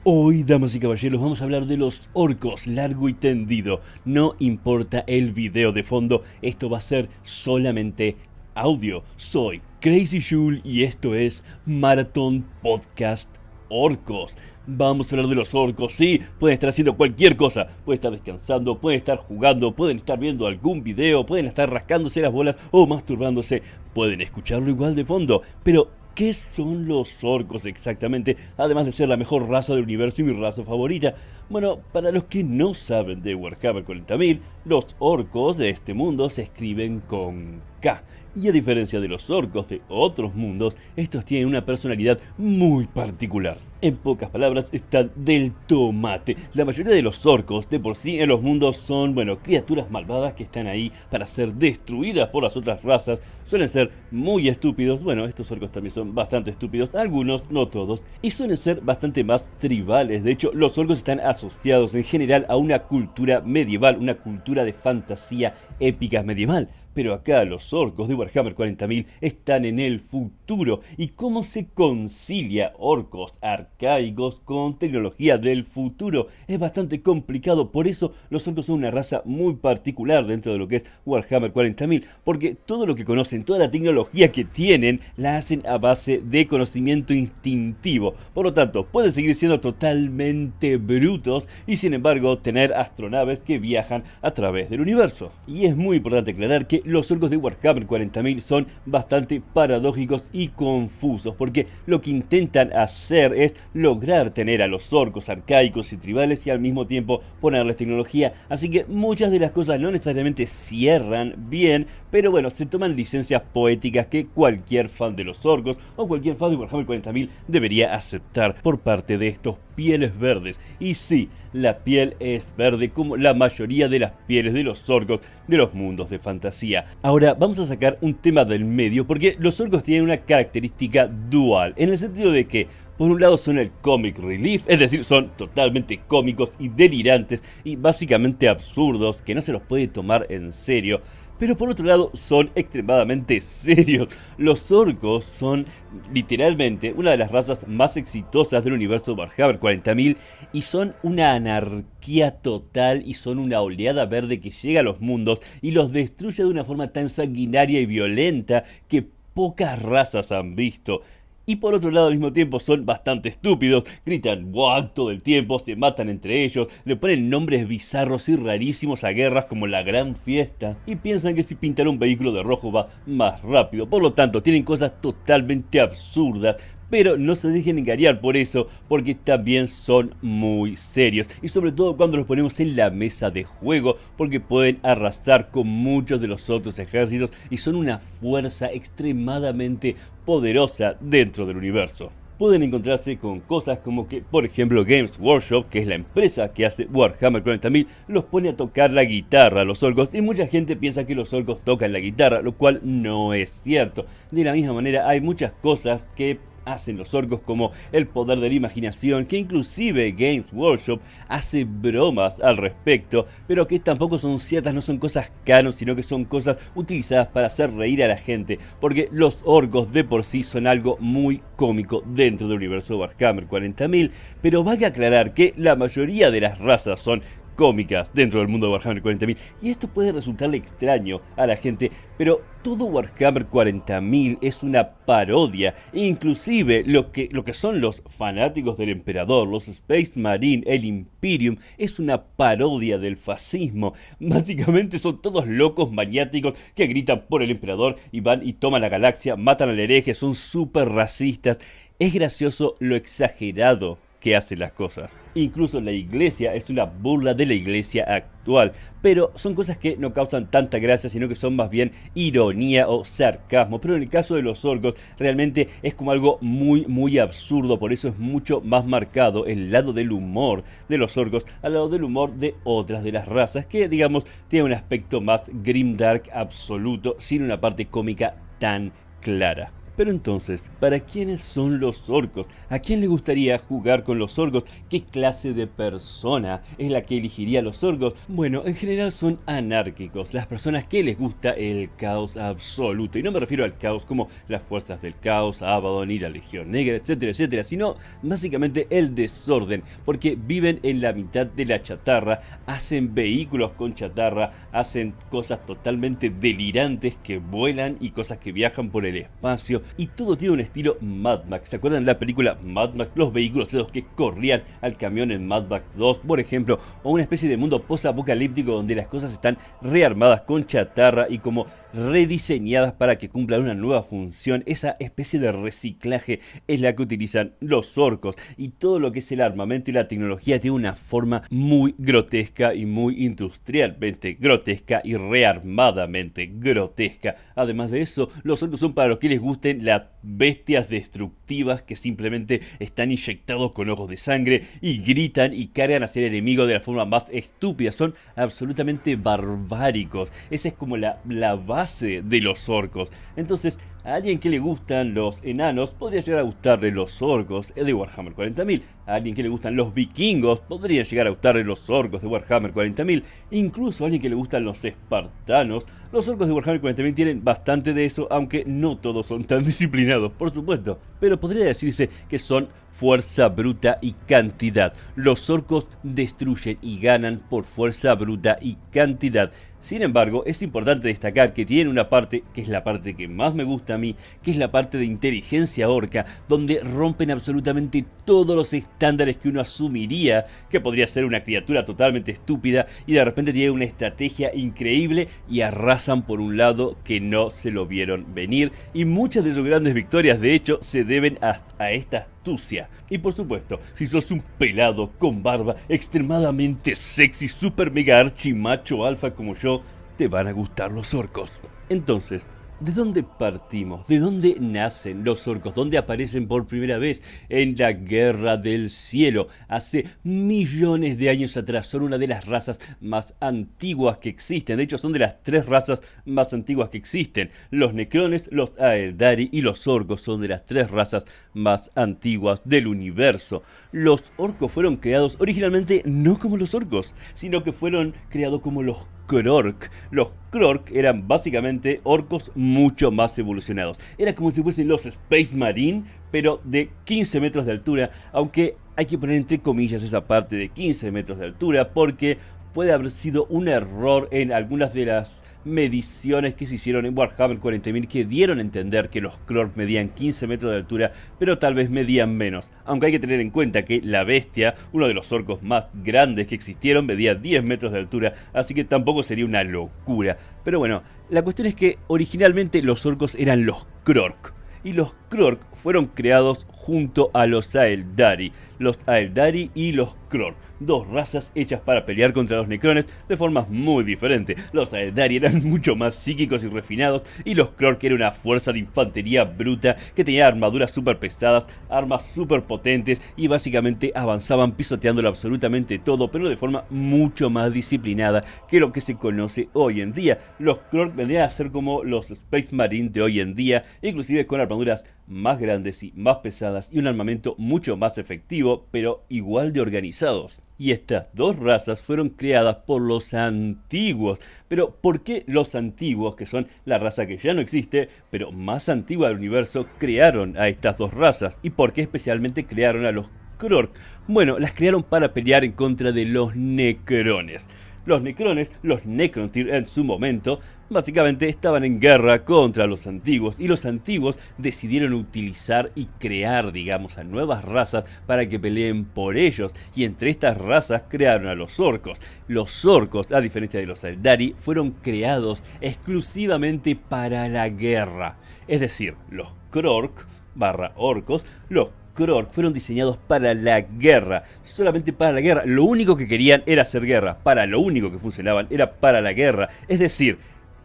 Hoy, damas y caballeros, vamos a hablar de los orcos, largo y tendido. No importa el video de fondo, esto va a ser solamente audio. Soy Crazy Jule y esto es Marathon Podcast Orcos. Vamos a hablar de los orcos, sí, pueden estar haciendo cualquier cosa. Pueden estar descansando, pueden estar jugando, pueden estar viendo algún video, pueden estar rascándose las bolas o masturbándose. Pueden escucharlo igual de fondo, pero ¿qué son los orcos exactamente? Además de ser la mejor raza del universo y mi raza favorita. Bueno, para los que no saben de Warhammer 40.000, los orcos de este mundo se escriben con K. Y a diferencia de los orcos de otros mundos, estos tienen una personalidad muy particular. En pocas palabras, están del tomate. La mayoría de los orcos de por sí en los mundos son, criaturas malvadas que están ahí para ser destruidas por las otras razas. Suelen ser muy estúpidos, estos orcos también son bastante estúpidos, algunos, no todos, y suelen ser bastante más tribales. De hecho, los orcos están asociados en general a una cultura medieval, una cultura de fantasía épica medieval. Pero acá los orcos de Warhammer 40.000 están en el futuro. ¿Y cómo se concilia orcos arcaicos con tecnología del futuro? Es bastante complicado, por eso los orcos son una raza muy particular dentro de lo que es Warhammer 40.000, porque todo lo que conocen, toda la tecnología que tienen, la hacen a base de conocimiento instintivo. Por lo tanto, pueden seguir siendo totalmente brutos y sin embargo tener astronaves que viajan a través del universo. Y es muy importante aclarar que los orcos de Warhammer 40.000 son bastante paradójicos y confusos, porque lo que intentan hacer es lograr tener a los orcos arcaicos y tribales y al mismo tiempo ponerles tecnología, así que muchas de las cosas no necesariamente cierran bien, pero se toman licencias poéticas que cualquier fan de los orcos o cualquier fan de Warhammer 40.000 debería aceptar por parte de estos pieles verdes. Y sí, la piel es verde como la mayoría de las pieles de los orcos de los mundos de fantasía. Ahora vamos a sacar un tema del medio porque los orcos tienen una característica dual, en el sentido de que por un lado son el comic relief, es decir, son totalmente cómicos y delirantes y básicamente absurdos, que no se los puede tomar en serio. Pero por otro lado son extremadamente serios. Los orcos son literalmente una de las razas más exitosas del universo Warhammer 40.000 y son una anarquía total y son una oleada verde que llega a los mundos y los destruye de una forma tan sanguinaria y violenta que pocas razas han visto. Y por otro lado, al mismo tiempo, son bastante estúpidos, gritan "What" todo el tiempo, se matan entre ellos, le ponen nombres bizarros y rarísimos a guerras como la Gran Fiesta, y piensan que si pintan un vehículo de rojo va más rápido. Por lo tanto, tienen cosas totalmente absurdas, pero no se dejen engañar por eso, porque también son muy serios, y sobre todo cuando los ponemos en la mesa de juego, porque pueden arrasar con muchos de los otros ejércitos y son una fuerza extremadamente poderosa dentro del universo. Pueden encontrarse con cosas como que, por ejemplo, Games Workshop, que es la empresa que hace Warhammer 40.000, los pone a tocar la guitarra a los orcos, y mucha gente piensa que los orcos tocan la guitarra, lo cual no es cierto. De la misma manera, hay muchas cosas que hacen los orcos, como el poder de la imaginación, que inclusive Games Workshop hace bromas al respecto, pero que tampoco son ciertas, no son cosas canon, sino que son cosas utilizadas para hacer reír a la gente, porque los orcos de por sí son algo muy cómico dentro del universo Warhammer 40.000, pero vale aclarar que la mayoría de las razas son cómicas dentro del mundo de Warhammer 40.000, y esto puede resultarle extraño a la gente, pero todo Warhammer 40.000 es una parodia, e inclusive lo que son los fanáticos del emperador, los Space Marine, el Imperium, es una parodia del fascismo. Básicamente son todos locos maniáticos que gritan por el emperador y van y toman la galaxia, matan al hereje, son súper racistas. Es gracioso lo exagerado que hacen las cosas. Incluso la iglesia es una burla de la iglesia actual, pero son cosas que no causan tanta gracia, sino que son más bien ironía o sarcasmo. Pero en el caso de los orcos realmente es como algo muy absurdo, por eso es mucho más marcado el lado del humor de los orcos al lado del humor de otras de las razas que, digamos, tienen un aspecto más grimdark absoluto, sin una parte cómica tan clara. Pero entonces, ¿para quiénes son los orcos? ¿A quién le gustaría jugar con los orcos? ¿Qué clase de persona es la que elegiría los orcos? Bueno, en general son anárquicos, las personas que les gusta el caos absoluto. Y no me refiero al caos como las fuerzas del caos, Abaddon y la Legión Negra, etcétera, etcétera, sino básicamente el desorden, porque viven en la mitad de la chatarra, hacen vehículos con chatarra, hacen cosas totalmente delirantes que vuelan y cosas que viajan por el espacio, y todo tiene un estilo Mad Max. ¿Se acuerdan de la película Mad Max? Los vehículos esos que corrían al camión en Mad Max 2, por ejemplo, o una especie de mundo post-apocalíptico donde las cosas están rearmadas con chatarra y como rediseñadas para que cumplan una nueva función. Esa especie de reciclaje es la que utilizan los orcos, y todo lo que es el armamento y la tecnología tiene una forma muy grotesca y muy industrialmente grotesca y rearmadamente grotesca. Además de eso, los orcos son para los que les gusten las bestias destructivas que simplemente están inyectados con ojos de sangre y gritan y cargan hacia el enemigo de la forma más estúpida. Son absolutamente barbáricos. Esa es como la base de los orcos. Entonces, a alguien que le gustan los enanos podría llegar a gustarle los orcos de Warhammer 40.000. A alguien que le gustan los vikingos podría llegar a gustarle los orcos de Warhammer 40.000. Incluso a alguien que le gustan los espartanos. Los orcos de Warhammer 40.000 tienen bastante de eso, aunque no todos son tan disciplinados, por supuesto. Pero podría decirse que son fuerza bruta y cantidad. Los orcos destruyen y ganan por fuerza bruta y cantidad. Sin embargo, es importante destacar que tienen una parte, que es la parte que más me gusta a mí, que es la parte de inteligencia orca, donde rompen absolutamente todos los estándares que uno asumiría que podría ser una criatura totalmente estúpida, y de repente tienen una estrategia increíble y arrasan por un lado que no se lo vieron venir, y muchas de sus grandes victorias de hecho se deben a esta astucia. Y por supuesto, si sos un pelado con barba extremadamente sexy, super mega archi macho alfa como yo, te van a gustar los orcos. Entonces, ¿de dónde partimos? ¿De dónde nacen los orcos? ¿Dónde aparecen por primera vez? En la Guerra del Cielo, hace millones de años atrás. Son una de las razas más antiguas que existen. De hecho, son de las 3 razas más antiguas que existen. Los Necrones, los Aeldari y los orcos son de las 3 razas más antiguas del universo. Los orcos fueron creados originalmente no como los orcos, sino que fueron creados como los Krork. Los Krork eran básicamente orcos mucho más evolucionados. Era como si fuesen los Space Marine, pero de 15 metros de altura, aunque hay que poner entre comillas esa parte de 15 metros de altura, porque puede haber sido un error en algunas de las mediciones que se hicieron en Warhammer 40.000 que dieron a entender que los Krork medían 15 metros de altura, pero tal vez medían menos. Aunque hay que tener en cuenta que la bestia, uno de los orcos más grandes que existieron, medía 10 metros de altura, así que tampoco sería una locura. Pero bueno, la cuestión es que originalmente los orcos eran los Krork, y los Krork fueron creados junto a los Aeldari. Los Aeldari y los Krork, 2 razas hechas para pelear contra los Necrones de formas muy diferentes. Los Aeldari eran mucho más psíquicos y refinados, y los Krork eran una fuerza de infantería bruta que tenía armaduras super pesadas, armas super potentes, y básicamente avanzaban pisoteándolo absolutamente todo, pero de forma mucho más disciplinada que lo que se conoce hoy en día. Los Krork vendrían a ser como los Space Marine de hoy en día, inclusive con armaduras más grandes y más pesadas y un armamento mucho más efectivo, pero igual de organizados. Y estas 2 razas fueron creadas por los antiguos. Pero ¿por qué los antiguos, que son la raza que ya no existe, pero más antigua del universo, crearon a estas 2 razas? ¿Y por qué especialmente crearon a los Krork? Bueno, las crearon para pelear en contra de los Necrones. Los Necrones, los Necrontyr en su momento, básicamente estaban en guerra contra los antiguos, y los antiguos decidieron utilizar y crear, digamos, a nuevas razas para que peleen por ellos, y entre estas razas crearon a los orcos. Los orcos, a diferencia de los Aeldari, fueron creados exclusivamente para la guerra. Es decir, los Krork / orcos, los Krork fueron diseñados para la guerra, solamente para la guerra. Lo único que querían era hacer guerra, para lo único que funcionaban era para la guerra. Es decir,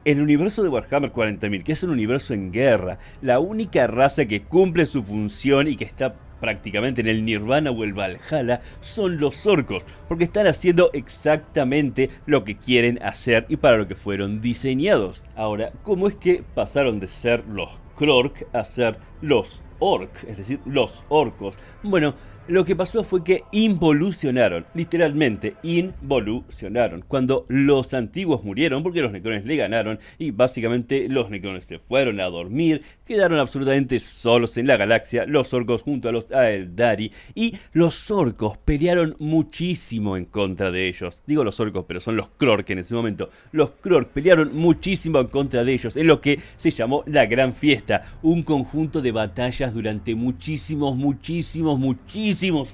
el universo de Warhammer 40.000, que es un universo en guerra, la única raza que cumple su función y que está prácticamente en el Nirvana o el Valhalla, son los orcos, porque están haciendo exactamente lo que quieren hacer y para lo que fueron diseñados. Ahora, ¿cómo es que pasaron de ser los Krork a ser los Orc, es decir, los orcos? Bueno, lo que pasó fue que involucionaron, literalmente involucionaron, cuando los antiguos murieron porque los necrones le ganaron y básicamente los necrones se fueron a dormir, quedaron absolutamente solos en la galaxia, los orcos junto a los Aeldari, y los orcos pelearon muchísimo en contra de ellos. Digo los orcos, pero son los Krork en ese momento. Los Krork pelearon muchísimo en contra de ellos en lo que se llamó la Gran Fiesta, un conjunto de batallas durante muchísimos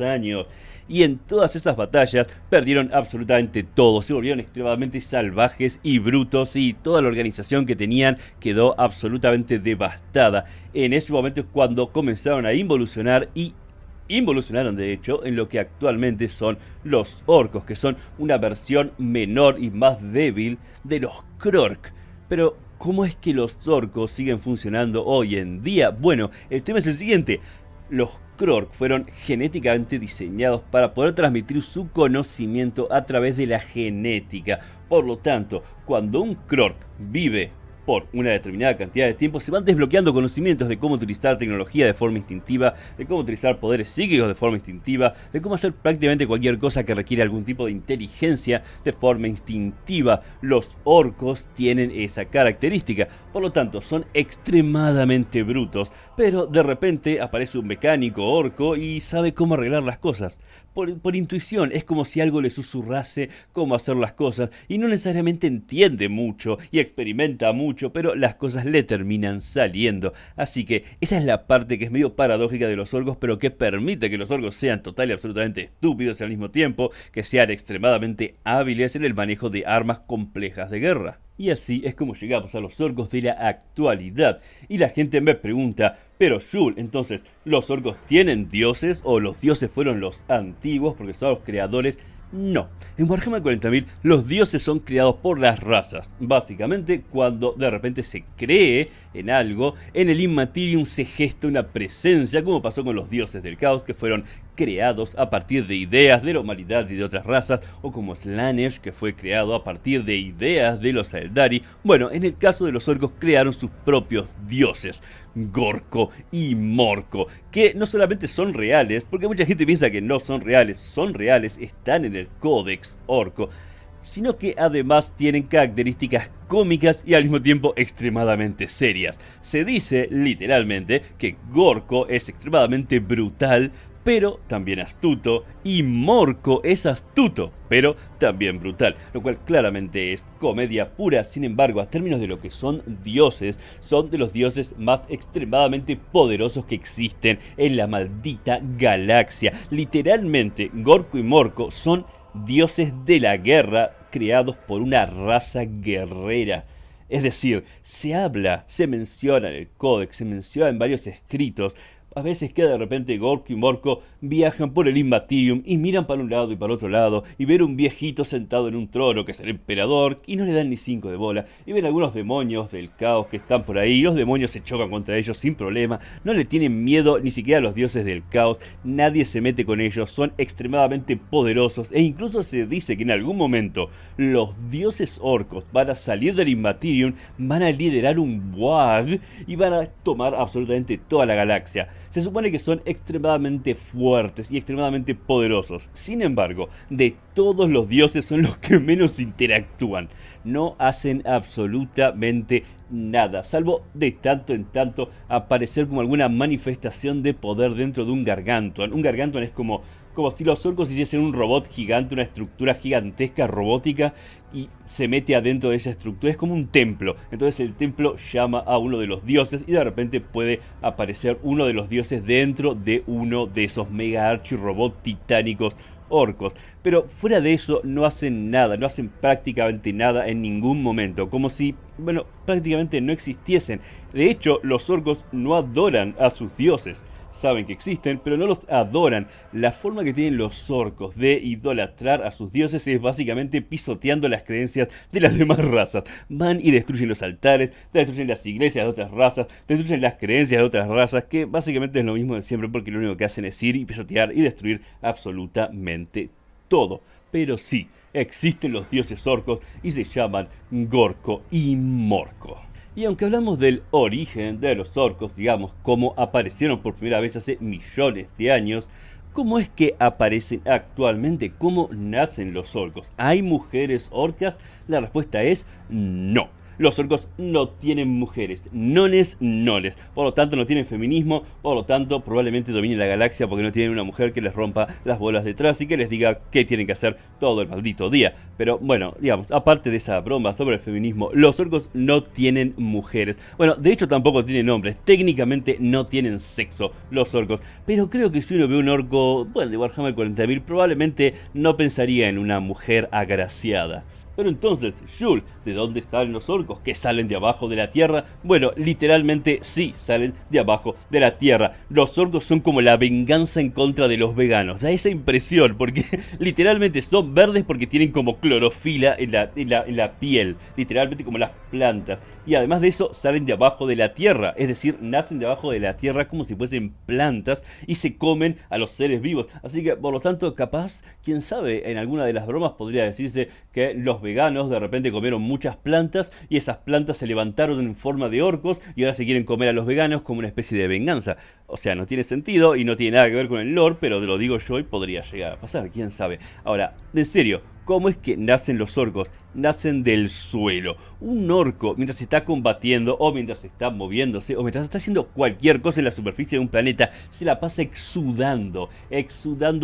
años, y en todas esas batallas perdieron absolutamente todo, se volvieron extremadamente salvajes y brutos y toda la organización que tenían quedó absolutamente devastada. En ese momento es cuando comenzaron a involucionar y involucionaron de hecho en lo que actualmente son los orcos, que son una versión menor y más débil de los Krork. Pero ¿cómo es que los orcos siguen funcionando hoy en día? Bueno, el tema es el siguiente. Los Krork fueron genéticamente diseñados para poder transmitir su conocimiento a través de la genética. Por lo tanto, cuando un Krork vive por una determinada cantidad de tiempo, se van desbloqueando conocimientos de cómo utilizar tecnología de forma instintiva, de cómo utilizar poderes psíquicos de forma instintiva, de cómo hacer prácticamente cualquier cosa que requiera algún tipo de inteligencia de forma instintiva. Los orcos tienen esa característica, por lo tanto son extremadamente brutos, pero de repente aparece un mecánico orco y sabe cómo arreglar las cosas. Por intuición, es como si algo le susurrase cómo hacer las cosas y no necesariamente entiende mucho y experimenta mucho, pero las cosas le terminan saliendo. Así que esa es la parte que es medio paradójica de los orcos, pero que permite que los orcos sean total y absolutamente estúpidos y al mismo tiempo que sean extremadamente hábiles en el manejo de armas complejas de guerra. Y así es como llegamos a los orcos de la actualidad. Y la gente me pregunta, pero Shul, entonces, ¿los orcos tienen dioses o los dioses fueron los antiguos porque son los creadores? No, en Warhammer 40.000 los dioses son creados por las razas. Básicamente, cuando de repente se cree en algo, en el Immaterium se gesta una presencia, como pasó con los dioses del caos, que fueron creados a partir de ideas de la humanidad y de otras razas, o como Slanesh, que fue creado a partir de ideas de los Aeldari. Bueno, en el caso de los orcos crearon sus propios dioses, Gorko y Morko, que no solamente son reales, porque mucha gente piensa que no son reales, están en el Códex Orco, sino que además tienen características cómicas y al mismo tiempo extremadamente serias. Se dice literalmente que Gorko es extremadamente brutal, pero también astuto, y Morko es astuto, pero también brutal, lo cual claramente es comedia pura. Sin embargo, a términos de lo que son dioses, son de los dioses más extremadamente poderosos que existen en la maldita galaxia. Literalmente, Gorko y Morko son dioses de la guerra creados por una raza guerrera. Es decir, se menciona en el códex, se menciona en varios escritos. A veces que de repente Gorko y Morko viajan por el Immaterium y miran para un lado y para otro lado y ven un viejito sentado en un trono que es el emperador y no le dan ni 5 de bola, y ven algunos demonios del caos que están por ahí y los demonios se chocan contra ellos sin problema, no le tienen miedo ni siquiera a los dioses del caos, nadie se mete con ellos, son extremadamente poderosos e incluso se dice que en algún momento los dioses orcos van a salir del Immaterium, van a liderar un WAG y van a tomar absolutamente toda la galaxia. Se supone que son extremadamente fuertes y extremadamente poderosos. Sin embargo, de todos los dioses son los que menos interactúan. No hacen absolutamente nada, salvo de tanto en tanto aparecer como alguna manifestación de poder dentro de un Gargantuan. Un Gargantuan es como si los orcos hiciesen un robot gigante, una estructura gigantesca robótica, y se mete adentro de esa estructura. Es como un templo. Entonces el templo llama a uno de los dioses y de repente puede aparecer uno de los dioses dentro de uno de esos mega archirobot titánicos orcos. Pero fuera de eso no hacen nada, no hacen prácticamente nada en ningún momento, como si, prácticamente no existiesen. De hecho, los orcos no adoran a sus dioses. saben que existen, pero no los adoran. La forma que tienen los orcos de idolatrar a sus dioses es básicamente pisoteando las creencias de las demás razas. Van y destruyen los altares, destruyen las iglesias de otras razas, destruyen las creencias de otras razas, que básicamente es lo mismo de siempre porque lo único que hacen es ir y pisotear y destruir absolutamente todo. Pero sí, existen los dioses orcos y se llaman Gorko y Morko. Y aunque hablamos del origen de los orcos, digamos, cómo aparecieron por primera vez hace millones de años, ¿cómo es que aparecen actualmente? ¿Cómo nacen los orcos? ¿Hay mujeres orcas? La respuesta es no. Los orcos no tienen mujeres, nones. Por lo tanto no tienen feminismo, por lo tanto probablemente dominen la galaxia porque no tienen una mujer que les rompa las bolas detrás y que les diga qué tienen que hacer todo el maldito día. Pero bueno, digamos, aparte de esa broma sobre el feminismo, los orcos no tienen mujeres. Bueno, de hecho tampoco tienen hombres, técnicamente no tienen sexo los orcos. Pero creo que si uno ve un orco, bueno, de Warhammer 40.000, probablemente no pensaría en una mujer agraciada. Pero entonces, Shul, ¿de dónde salen los orcos? ¿Que salen de abajo de la tierra? Bueno, literalmente sí, salen de abajo de la tierra. Los orcos son como la venganza en contra de los veganos. Da esa impresión, porque literalmente son verdes porque tienen como clorofila en la piel. Literalmente como las plantas. Y además de eso, salen de abajo de la tierra. Es decir, nacen de abajo de la tierra como si fuesen plantas y se comen a los seres vivos. Así que, por lo tanto, capaz, quién sabe, en alguna de las bromas podría decirse que los veganos de repente comieron muchas plantas y esas plantas se levantaron en forma de orcos y ahora se quieren comer a los veganos como una especie de venganza. O sea, no tiene sentido y no tiene nada que ver con el lore, pero te lo digo yo y podría llegar a pasar, quién sabe. Ahora, en serio, ¿cómo es que nacen los orcos? Nacen del suelo. Un orco, mientras está combatiendo, o mientras está moviéndose, o mientras está haciendo cualquier cosa en la superficie de un planeta, se la pasa exudando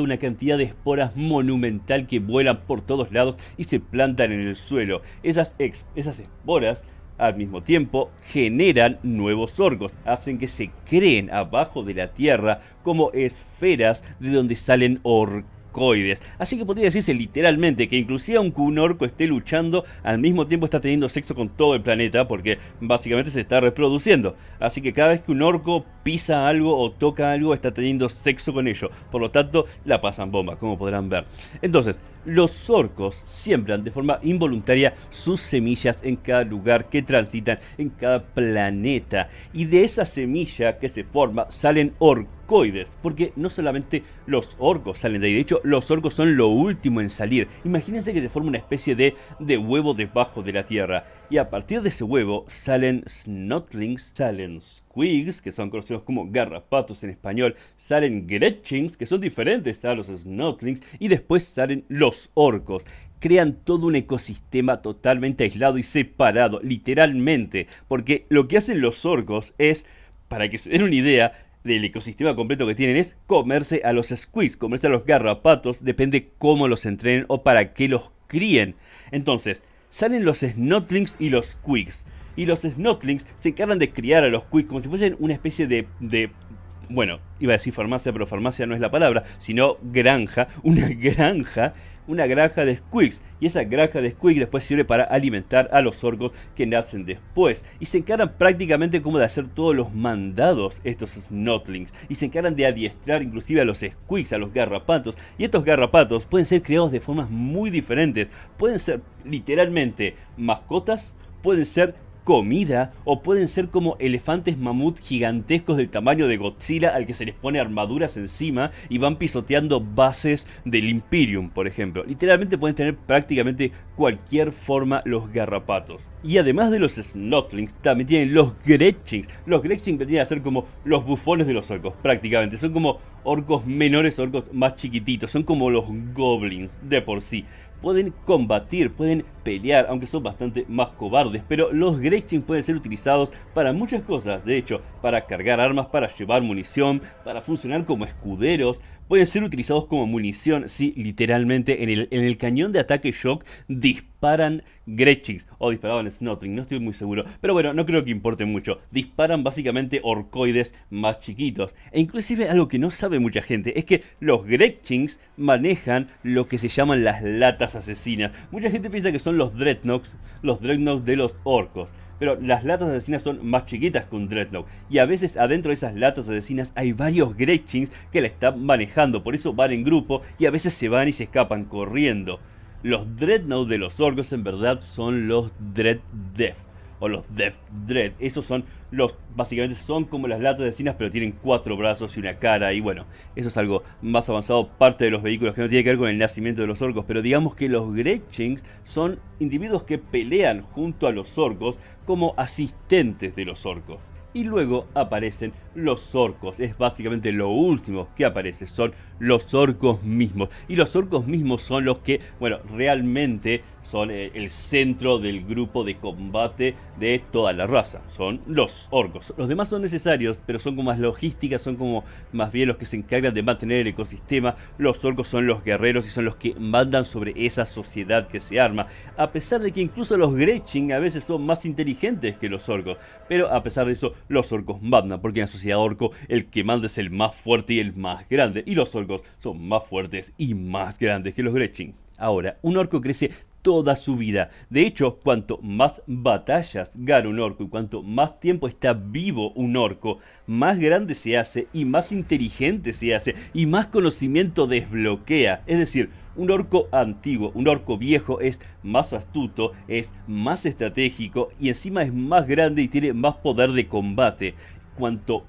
una cantidad de esporas monumental que vuelan por todos lados y se plantan en el suelo. Esas esporas al mismo tiempo generan nuevos orcos, hacen que se creen abajo de la tierra como esferas de donde salen orcoides. Así que podría decirse literalmente que inclusive aunque un orco esté luchando, al mismo tiempo está teniendo sexo con todo el planeta porque básicamente se está reproduciendo. Así que cada vez que un orco pisa algo o toca algo, está teniendo sexo con ello. Por lo tanto, la pasan bomba, como podrán ver. Entonces, los orcos siembran de forma involuntaria sus semillas en cada lugar que transitan, en cada planeta. Y de esa semilla que se forma salen orcoides, porque no solamente los orcos salen de ahí, de hecho los orcos son lo último en salir. Imagínense que se forma una especie de huevo debajo de la tierra, y a partir de ese huevo salen snotlings, salen squigs, que son conocidos como garrapatos en español, salen gretchings, que son diferentes a los snotlings, y después salen los orcos. Crean todo un ecosistema totalmente aislado y separado, literalmente, porque lo que hacen los orcos es, para que se den una idea del ecosistema completo que tienen, es comerse a los squigs, comerse a los garrapatos, depende cómo los entrenen o para qué los críen. Entonces, salen los snotlings y los squigs. Y los snotlings se encargan de criar a los squigs como si fuesen una especie de bueno, iba a decir farmacia, pero farmacia no es la palabra, sino granja, una granja de squigs. Y esa granja de squigs después sirve para alimentar a los orcos que nacen después. Y se encargan prácticamente como de hacer todos los mandados estos snotlings. Y se encargan de adiestrar inclusive a los squigs, a los garrapatos. Y estos garrapatos pueden ser criados de formas muy diferentes. Pueden ser literalmente mascotas, pueden ser comida, o pueden ser como elefantes mamut gigantescos del tamaño de Godzilla al que se les pone armaduras encima y van pisoteando bases del Imperium, por ejemplo. Literalmente pueden tener prácticamente cualquier forma los garrapatos. Y además de los snotlings, también tienen los gretchings. Los gretchings vendrían a ser como los bufones de los orcos, prácticamente. Son como orcos menores, orcos más chiquititos. Son como los goblins de por sí. Pueden combatir, pueden pelear, aunque son bastante más cobardes, pero los Gretchings pueden ser utilizados para muchas cosas. De hecho, para cargar armas, para llevar munición, para funcionar como escuderos. Pueden ser utilizados como munición, sí, literalmente. En el cañón de ataque shock disparan Gretchings, o disparaban Snotling, no estoy muy seguro. Pero bueno, no creo que importe mucho. Disparan básicamente orcoides más chiquitos. E inclusive algo que no sabe mucha gente es que los Gretchings manejan lo que se llaman las latas asesinas. Mucha gente piensa que son los Dreadnoks de los orcos. pero las latas asesinas son más chiquitas que un Dreadnought. Y a veces adentro de esas latas asesinas hay varios Gretchings que la están manejando, por eso van en grupo y a veces se van y se escapan corriendo. Los Dreadnought de los orcos en verdad son los Dread Death o los Death Dread. Esos son básicamente son como las latas asesinas, pero tienen 4 brazos y una cara. Y bueno, eso es algo más avanzado, parte de los vehículos que no tiene que ver con el nacimiento de los orcos. Pero digamos que los Gretchings son individuos que pelean junto a los orcos como asistentes de los orcos. Y luego aparecen los orcos. Es básicamente lo último que aparece. Son los orcos mismos. Y los orcos mismos son los que, bueno, realmente son el centro del grupo de combate de toda la raza. Son los orcos. Los demás son necesarios, pero son como más logísticas, son como más bien los que se encargan de mantener el ecosistema. Los orcos son los guerreros y son los que mandan sobre esa sociedad que se arma. A pesar de que incluso los Gretching a veces son más inteligentes que los orcos. Pero a pesar de eso, los orcos mandan, porque en la sociedad orco el que manda es el más fuerte y el más grande. Y los orcos son más fuertes y más grandes que los Gretching. Ahora, un orco crece toda su vida. De hecho, cuanto más batallas gana un orco y cuanto más tiempo está vivo un orco, más grande se hace y más inteligente se hace y más conocimiento desbloquea. Es decir, un orco antiguo, un orco viejo es más astuto, es más estratégico y encima es más grande y tiene más poder de combate. Cuanto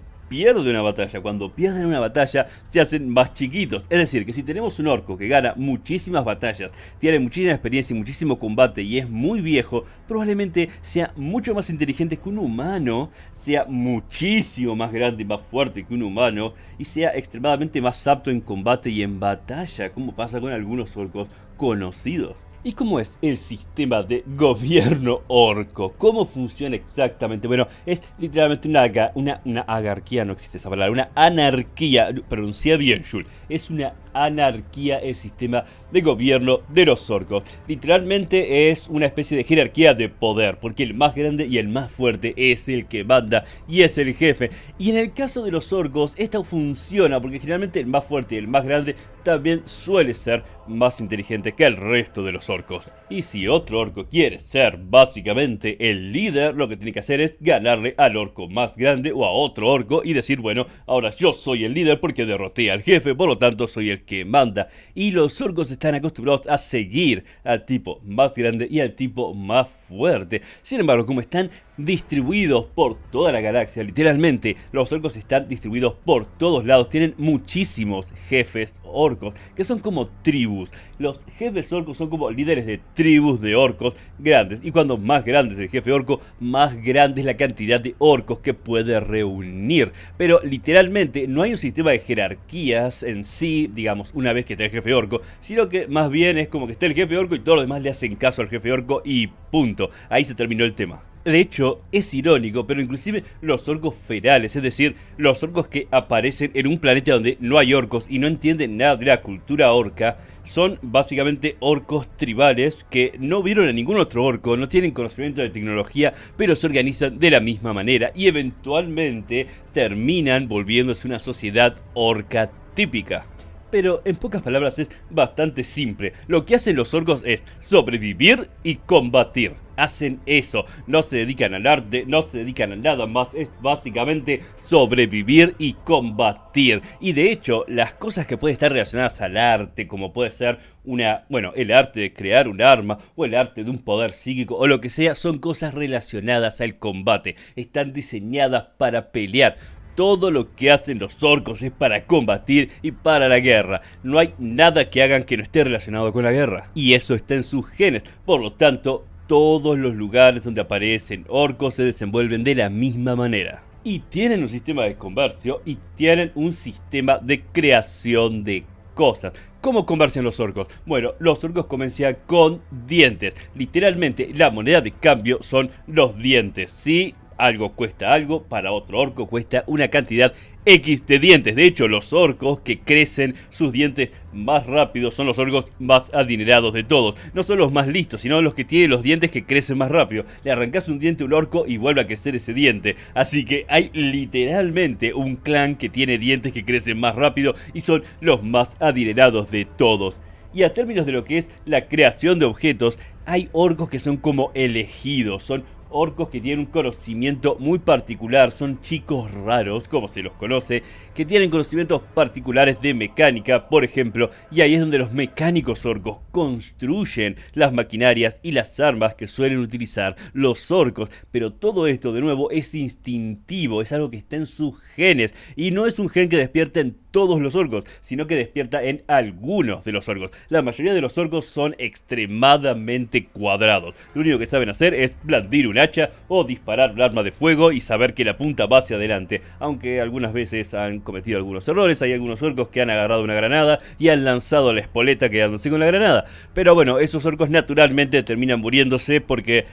cuando pierden una batalla, se hacen más chiquitos. Es decir, que si tenemos un orco que gana muchísimas batallas, tiene muchísima experiencia y muchísimo combate y es muy viejo, probablemente sea mucho más inteligente que un humano, sea muchísimo más grande y más fuerte que un humano, y sea extremadamente más apto en combate y en batalla, como pasa con algunos orcos conocidos. ¿Y cómo es el sistema de gobierno orco? ¿Cómo funciona exactamente? Bueno, es literalmente una agarquía, no existe esa palabra, una anarquía. Pronuncia bien, Jules. Es una anarquía el sistema de gobierno de los orcos. Literalmente es una especie de jerarquía de poder, porque el más grande y el más fuerte es el que manda y es el jefe. Y en el caso de los orcos, esto funciona porque generalmente el más fuerte y el más grande también suele ser más inteligente que el resto de los orcos. Y si otro orco quiere ser básicamente el líder, lo que tiene que hacer es ganarle al orco más grande o a otro orco y decir, bueno, ahora yo soy el líder porque derroté al jefe, por lo tanto soy el que manda. Y los orcos están acostumbrados a seguir al tipo más grande y al tipo más fuerte. Sin embargo, como están distribuidos por toda la galaxia, literalmente los orcos están distribuidos por todos lados, tienen muchísimos jefes orcos que son como tribus. Los jefes orcos son como líderes de tribus de orcos grandes, y cuando más grande es el jefe orco, más grande es la cantidad de orcos que puede reunir. Pero literalmente no hay un sistema de jerarquías en sí, digamos, una vez que está el jefe orco, sino que más bien es como que está el jefe orco y todos los demás le hacen caso al jefe orco y punto. Ahí se terminó el tema. De hecho, es irónico, pero inclusive los orcos ferales, es decir, los orcos que aparecen en un planeta donde no hay orcos y no entienden nada de la cultura orca, son básicamente orcos tribales que no vieron a ningún otro orco, no tienen conocimiento de tecnología, pero se organizan de la misma manera y eventualmente terminan volviéndose una sociedad orca típica. Pero en pocas palabras es bastante simple. Lo que hacen los orcos es sobrevivir y combatir. Hacen eso, no se dedican al arte, no se dedican a nada más, es básicamente sobrevivir y combatir. Y de hecho, las cosas que pueden estar relacionadas al arte, como puede ser el arte de crear un arma, o el arte de un poder psíquico, o lo que sea, son cosas relacionadas al combate. Están diseñadas para pelear. Todo lo que hacen los orcos es para combatir y para la guerra. No hay nada que hagan que no esté relacionado con la guerra. Y eso está en sus genes. Por lo tanto, todos los lugares donde aparecen orcos se desenvuelven de la misma manera. Y tienen un sistema de comercio y tienen un sistema de creación de cosas. ¿Cómo comercian los orcos? Bueno, los orcos comercian con dientes. Literalmente, la moneda de cambio son los dientes. ¿Sí? Algo cuesta algo, para otro orco cuesta una cantidad X de dientes. De hecho, los orcos que crecen sus dientes más rápido son los orcos más adinerados de todos. No son los más listos, sino los que tienen los dientes que crecen más rápido. Le arrancas un diente a un orco y vuelve a crecer ese diente. Así que hay literalmente un clan que tiene dientes que crecen más rápido y son los más adinerados de todos. Y a términos de lo que es la creación de objetos, hay orcos que son como elegidos, son orcos que tienen un conocimiento muy particular, son chicos raros, como se los conoce, que tienen conocimientos particulares de mecánica, por ejemplo, y ahí es donde los mecánicos orcos construyen las maquinarias y las armas que suelen utilizar los orcos, pero todo esto de nuevo es instintivo, es algo que está en sus genes, y no es un gen que despierta en todos los orcos, sino que despierta en algunos de los orcos. La mayoría de los orcos son extremadamente cuadrados. Lo único que saben hacer es blandir un hacha o disparar un arma de fuego y saber que la punta va hacia adelante, aunque algunas veces han cometido algunos errores. Hay algunos orcos que han agarrado una granada y han lanzado la espoleta quedándose con la granada, pero bueno, esos orcos naturalmente terminan muriéndose porque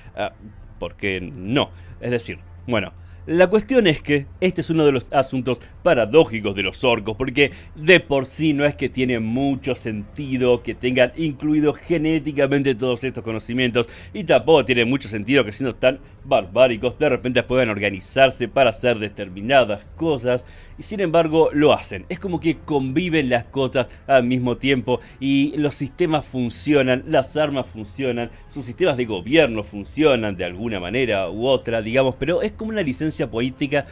no, es decir, bueno, la cuestión es que este es uno de los asuntos paradójicos de los orcos, porque de por sí no es que tiene mucho sentido que tengan incluido genéticamente todos estos conocimientos, y tampoco tiene mucho sentido que siendo tan barbáricos de repente puedan organizarse para hacer determinadas cosas, y sin embargo lo hacen. Es como que conviven las cosas al mismo tiempo y los sistemas funcionan, las armas funcionan, sus sistemas de gobierno funcionan de alguna manera u otra, digamos, pero es como una licencia poética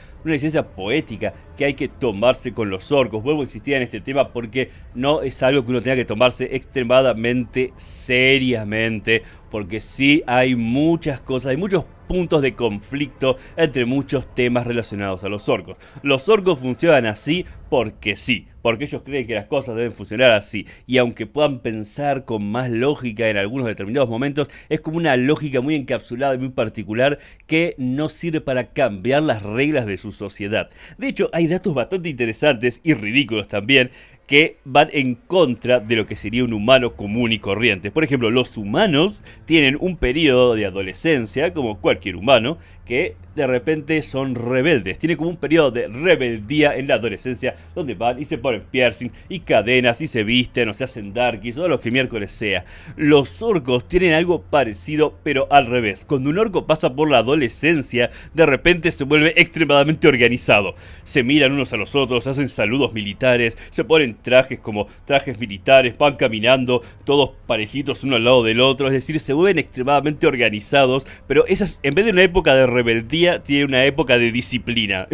que hay que tomarse con los orcos. Vuelvo a insistir en este tema porque no es algo que uno tenga que tomarse extremadamente seriamente, porque sí hay muchas cosas, hay muchos puntos de conflicto entre muchos temas relacionados a los orcos. Los orcos funcionan así porque sí, porque ellos creen que las cosas deben funcionar así, y aunque puedan pensar con más lógica en algunos determinados momentos, es como una lógica muy encapsulada y muy particular que no sirve para cambiar las reglas de su sociedad. De hecho, hay datos bastante interesantes y ridículos también que van en contra de lo que sería un humano común y corriente. Por ejemplo, los humanos tienen un periodo de adolescencia, como cualquier humano, que de repente son rebeldes. Tienen como un periodo de rebeldía en la adolescencia, donde van y se ponen piercing y cadenas y se visten o se hacen darkies o lo que miércoles sea. Los orcos tienen algo parecido, pero al revés. Cuando un orco pasa por la adolescencia, de repente se vuelve extremadamente organizado. Se miran unos a los otros, hacen saludos militares, se ponen trajes como trajes militares, van caminando todos parejitos uno al lado del otro, es decir, se vuelven extremadamente organizados, pero esas, en vez de una época de rebeldía, tiene una época de disciplina.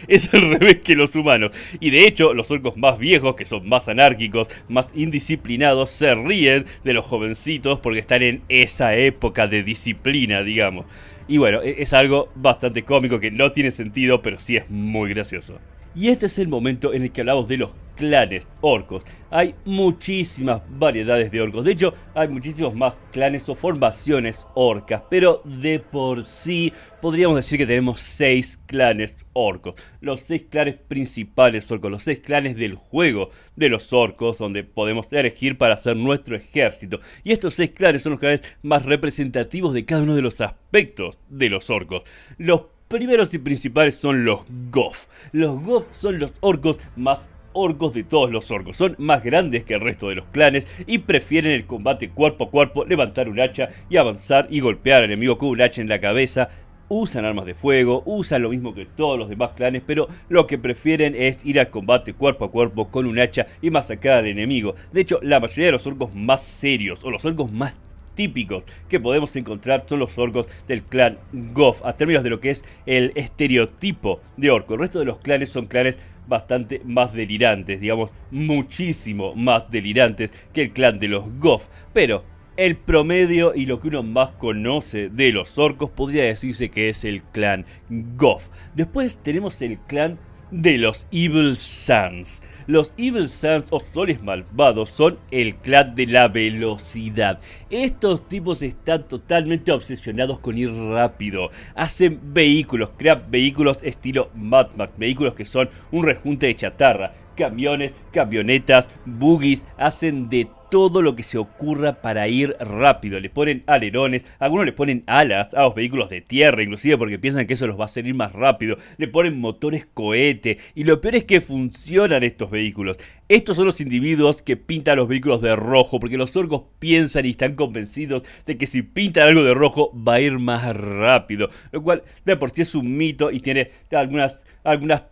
Es al revés que los humanos. Y de hecho, los orcos más viejos, que son más anárquicos, más indisciplinados, se ríen de los jovencitos porque están en esa época de disciplina, digamos. Y bueno, es algo bastante cómico que no tiene sentido, pero sí es muy gracioso. Y este es el momento en el que hablamos de los clanes orcos. Hay muchísimas variedades de orcos. De hecho, hay muchísimos más clanes o formaciones orcas. Pero de por sí, podríamos decir que tenemos 6 clanes orcos. Los 6 clanes principales orcos. Los 6 clanes del juego de los orcos, donde podemos elegir para hacer nuestro ejército. Y estos 6 clanes son los clanes más representativos de cada uno de los aspectos de los orcos. Los primeros y principales son los Goth. Los Goth son los orcos más orcos de todos los orcos. Son más grandes que el resto de los clanes y prefieren el combate cuerpo a cuerpo, levantar un hacha y avanzar y golpear al enemigo con un hacha en la cabeza. Usan armas de fuego, usan lo mismo que todos los demás clanes, pero lo que prefieren es ir al combate cuerpo a cuerpo con un hacha y masacrar al enemigo. De hecho, la mayoría de los orcos más serios o los orcos más típicos que podemos encontrar son los orcos del clan Goth, a términos de lo que es el estereotipo de orco. El resto de los clanes son clanes bastante más delirantes, digamos, muchísimo más delirantes que el clan de los Goth, pero el promedio y lo que uno más conoce de los orcos podría decirse que es el clan Goth. Después tenemos el clan de los Evil Suns. Los Evil Suns o soles malvados son el clan de la velocidad. Estos tipos están totalmente obsesionados con ir rápido. Hacen vehículos, crean vehículos estilo Mad Max, vehículos que son un rejunte de chatarra. Camiones, camionetas, buggies, hacen de todo lo que se ocurra para ir rápido. Le ponen alerones, algunos le ponen alas a los vehículos de tierra, inclusive porque piensan que eso los va a hacer ir más rápido. Le ponen motores cohete, y lo peor es que funcionan estos vehículos. Estos son los individuos que pintan los vehículos de rojo, porque los orcos piensan y están convencidos de que si pintan algo de rojo va a ir más rápido, lo cual de por sí es un mito y tiene algunas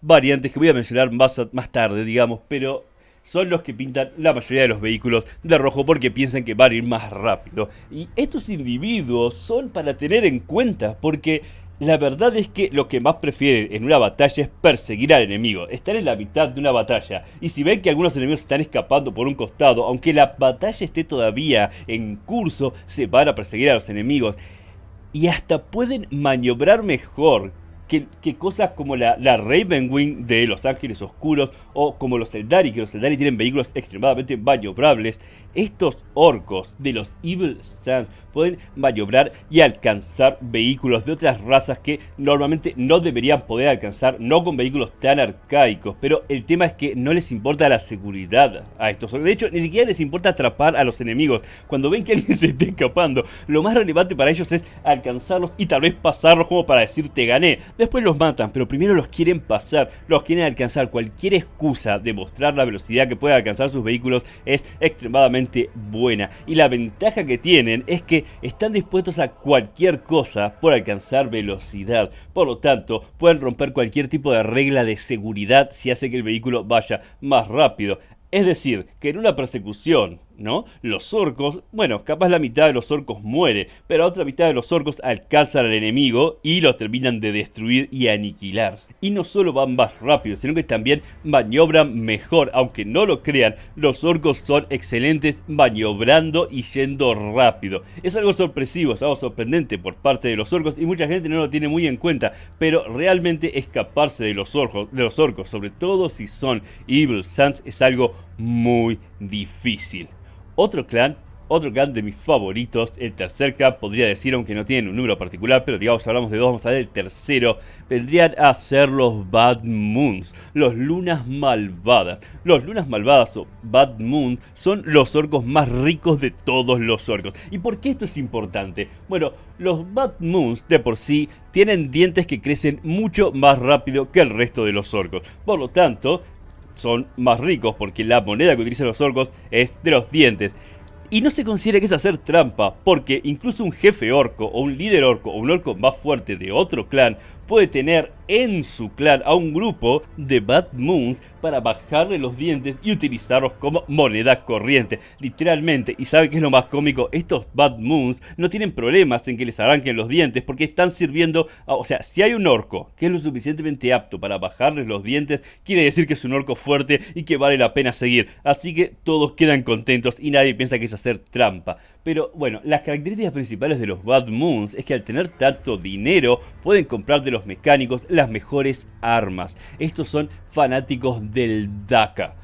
variantes que voy a mencionar más tarde, digamos, pero son los que pintan la mayoría de los vehículos de rojo porque piensan que van a ir más rápido. Y estos individuos son para tener en cuenta porque la verdad es que lo que más prefieren en una batalla es perseguir al enemigo. Están en la mitad de una batalla y si ven que algunos enemigos están escapando por un costado, aunque la batalla esté todavía en curso, se van a perseguir a los enemigos. Y hasta pueden maniobrar mejor que cosas como la Ravenwing de Los Ángeles Oscuros o como los Eldari, que los Eldari tienen vehículos extremadamente maniobrables. Estos orcos de los Evil Sunz pueden maniobrar y alcanzar vehículos de otras razas que normalmente no deberían poder alcanzar, no con vehículos tan arcaicos, pero el tema es que no les importa la seguridad a estos orcos. De hecho, ni siquiera les importa atrapar a los enemigos. Cuando ven que alguien se está escapando, lo más relevante para ellos es alcanzarlos y tal vez pasarlos como para decir te gané. Después los matan, pero primero los quieren pasar, los quieren alcanzar. Cualquier excusa de mostrar la velocidad que pueden alcanzar sus vehículos es extremadamente buena. Y la ventaja que tienen es que están dispuestos a cualquier cosa por alcanzar velocidad. Por lo tanto, pueden romper cualquier tipo de regla de seguridad si hace que el vehículo vaya más rápido. Es decir, que en una persecución, ¿no? Los orcos, bueno, capaz la mitad de los orcos muere, pero la otra mitad de los orcos alcanzan al enemigo y lo terminan de destruir y aniquilar. Y no solo van más rápido, sino que también maniobran mejor. Aunque no lo crean, los orcos son excelentes maniobrando y yendo rápido. Es algo sorpresivo, es algo sorprendente por parte de los orcos y mucha gente no lo tiene muy en cuenta, pero realmente escaparse de los orcos, sobre todo si son Evil Sunz, es algo muy difícil. Otro clan de mis favoritos, el tercer clan podría decir, aunque no tienen un número particular, pero digamos hablamos de dos, vamos a ver el tercero, vendrían a ser los Bad Moons, los lunas malvadas. Los lunas malvadas o Bad Moon son los orcos más ricos de todos los orcos. ¿Y por qué esto es importante? Bueno, los Bad Moons de por sí tienen dientes que crecen mucho más rápido que el resto de los orcos. Por lo tanto, son más ricos porque la moneda que utilizan los orcos es de los dientes. Y no se considera que es hacer trampa, porque incluso un jefe orco o un líder orco o un orco más fuerte de otro clan puede tener en su clan a un grupo de Bad Moons para bajarle los dientes y utilizarlos como moneda corriente, literalmente. Y ¿sabe qué es lo más cómico? Estos Bad Moons no tienen problemas en que les arranquen los dientes porque están sirviendo o sea, si hay un orco que es lo suficientemente apto para bajarles los dientes, quiere decir que es un orco fuerte y que vale la pena seguir. Así que todos quedan contentos y nadie piensa que es hacer trampa. Pero bueno, las características principales de los Bad Moons es que al tener tanto dinero pueden comprar de los mecánicos las mejores armas. Estos son fanáticos del Daka.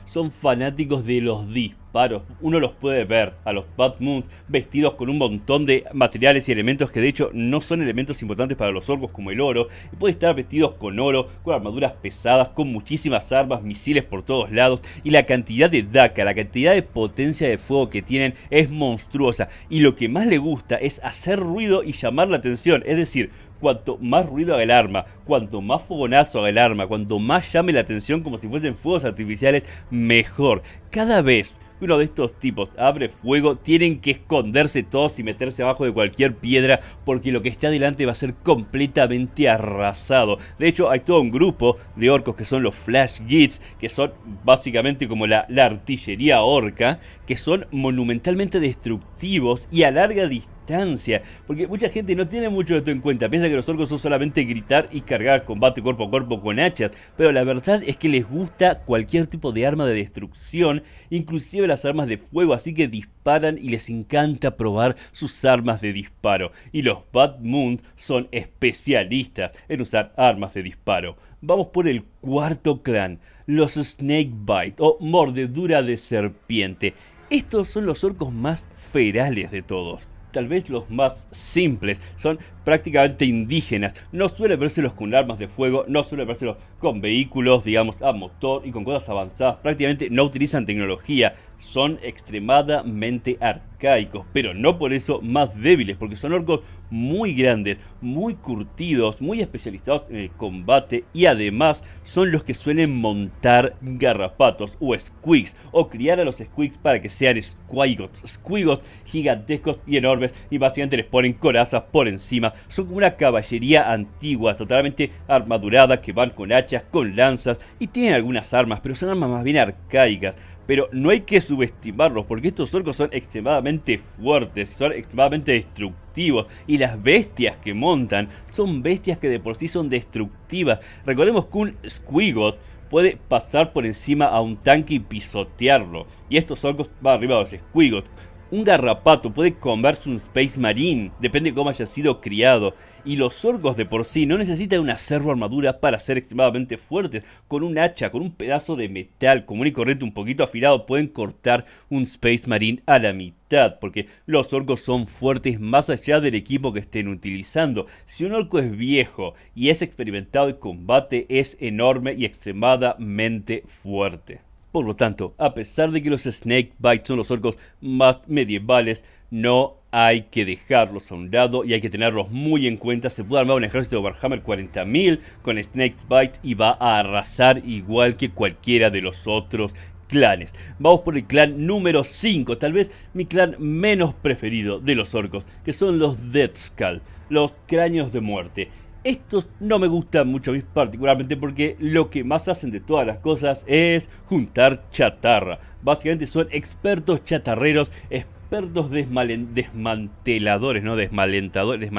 Son fanáticos de los disparos. Uno los puede ver a los Bad Moons vestidos con un montón de materiales y elementos que de hecho no son elementos importantes para los orcos como el oro. Y pueden estar vestidos con oro, con armaduras pesadas, con muchísimas armas, misiles por todos lados. Y la cantidad de Daka, la cantidad de potencia de fuego que tienen es monstruosa. Y lo que más le gusta es hacer ruido y llamar la atención. Es decir, cuanto más ruido haga el arma, cuanto más fogonazo haga el arma, cuanto más llame la atención como si fuesen fuegos artificiales, mejor. Cada vez que uno de estos tipos abre fuego, tienen que esconderse todos y meterse abajo de cualquier piedra porque lo que está adelante va a ser completamente arrasado. De hecho, hay todo un grupo de orcos que son los Flash Gits, que son básicamente como la artillería orca, que son monumentalmente destructivos y a larga distancia, porque mucha gente no tiene mucho de esto en cuenta, piensa que los orcos son solamente gritar y cargar combate cuerpo a cuerpo con hachas, pero la verdad es que les gusta cualquier tipo de arma de destrucción, inclusive las armas de fuego, así que disparan y les encanta probar sus armas de disparo, y los Bad Moon son especialistas en usar armas de disparo. Vamos por el cuarto clan, los Snakebite o mordedura de serpiente. Estos son los orcos más ferales de todos. Tal vez los más simples, son prácticamente indígenas, no suele vérselos con armas de fuego, no suele vérselos con vehículos, digamos, a motor y con cosas avanzadas, prácticamente no utilizan tecnología, son extremadamente arcaicos, pero no por eso más débiles, porque son orcos muy grandes, muy curtidos, muy especializados en el combate y además son los que suelen montar garrapatos o squigs o criar a los squigs para que sean squigots gigantescos y enormes y básicamente les ponen corazas por encima son como una caballería antigua, totalmente armadurada, que van con hachas, con lanzas y tienen algunas armas, pero son armas más bien arcaicas. Pero no hay que subestimarlos, porque estos orcos son extremadamente fuertes, son extremadamente destructivos. Y las bestias que montan son bestias que de por sí son destructivas. Recordemos que un Squiggoth puede pasar por encima a un tanque y pisotearlo. Y estos orcos van arriba de los Squiggoth. Un garrapato puede comerse un Space Marine, depende de cómo haya sido criado. Y los orcos de por sí no necesitan una servo armadura para ser extremadamente fuertes. Con un hacha, con un pedazo de metal común y corriente un poquito afilado, pueden cortar un Space Marine a la mitad. Porque los orcos son fuertes más allá del equipo que estén utilizando. Si un orco es viejo y es experimentado en combate, es enorme y extremadamente fuerte. Por lo tanto, a pesar de que los Snakebite son los orcos más medievales, no hay que dejarlos a un lado y hay que tenerlos muy en cuenta. Se puede armar un ejército de Warhammer 40.000 con Snakebite y va a arrasar igual que cualquiera de los otros clanes. Vamos por el clan número 5, tal vez mi clan menos preferido de los orcos, que son los Deathskull, los cráneos de muerte. Estos no me gustan mucho a mí particularmente porque lo que más hacen de todas las cosas es juntar chatarra. Básicamente son expertos chatarreros, expertos desmanteladores, no desmalentadores,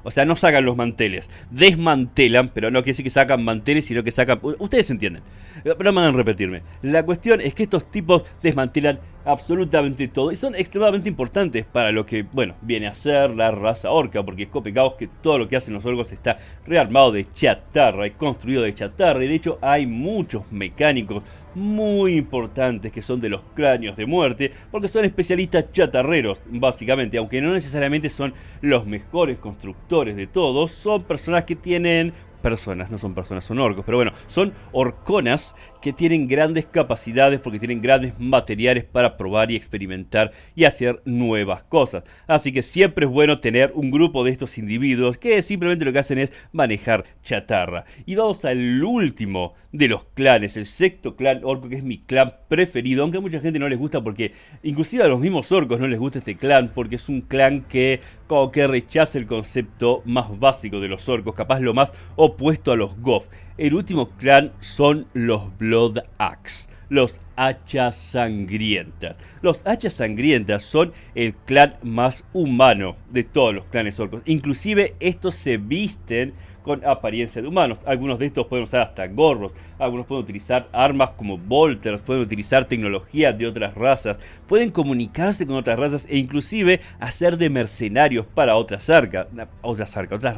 o sea, no sacan los manteles, desmantelan, pero no quiere decir que sacan manteles, sino que sacan... Ustedes entienden, pero no me hagan repetirme. La cuestión es que estos tipos desmantelan absolutamente todo y son extremadamente importantes para lo que, bueno, viene a ser la raza orca, porque es complicado que todo lo que hacen los orcos está rearmado de chatarra y construido de chatarra, y de hecho hay muchos mecánicos muy importantes que son de los cráneos de muerte, porque son especialistas chatarreros, básicamente, aunque no necesariamente son los mejores constructores de todos, son personas que tienen... no son personas, son orcos, pero bueno, son orconas que tienen grandes capacidades porque tienen grandes materiales para probar y experimentar y hacer nuevas cosas. Así que siempre es bueno tener un grupo de estos individuos que simplemente lo que hacen es manejar chatarra. Y vamos al último de los clanes, el sexto clan orco, que es mi clan preferido, aunque a mucha gente no les gusta porque inclusive a los mismos orcos no les gusta este clan, porque es un clan que como que rechaza el concepto más básico de los orcos, capaz lo más opuesto a los Goth. El último clan son los Blood Axe, los hachas sangrientas. Los hachas sangrientas son el clan más humano de todos los clanes orcos. Inclusive estos se visten con apariencia de humanos. Algunos de estos pueden usar hasta gorros, algunos pueden utilizar armas como bolters, pueden utilizar tecnología de otras razas, pueden comunicarse con otras razas e inclusive hacer de mercenarios para otras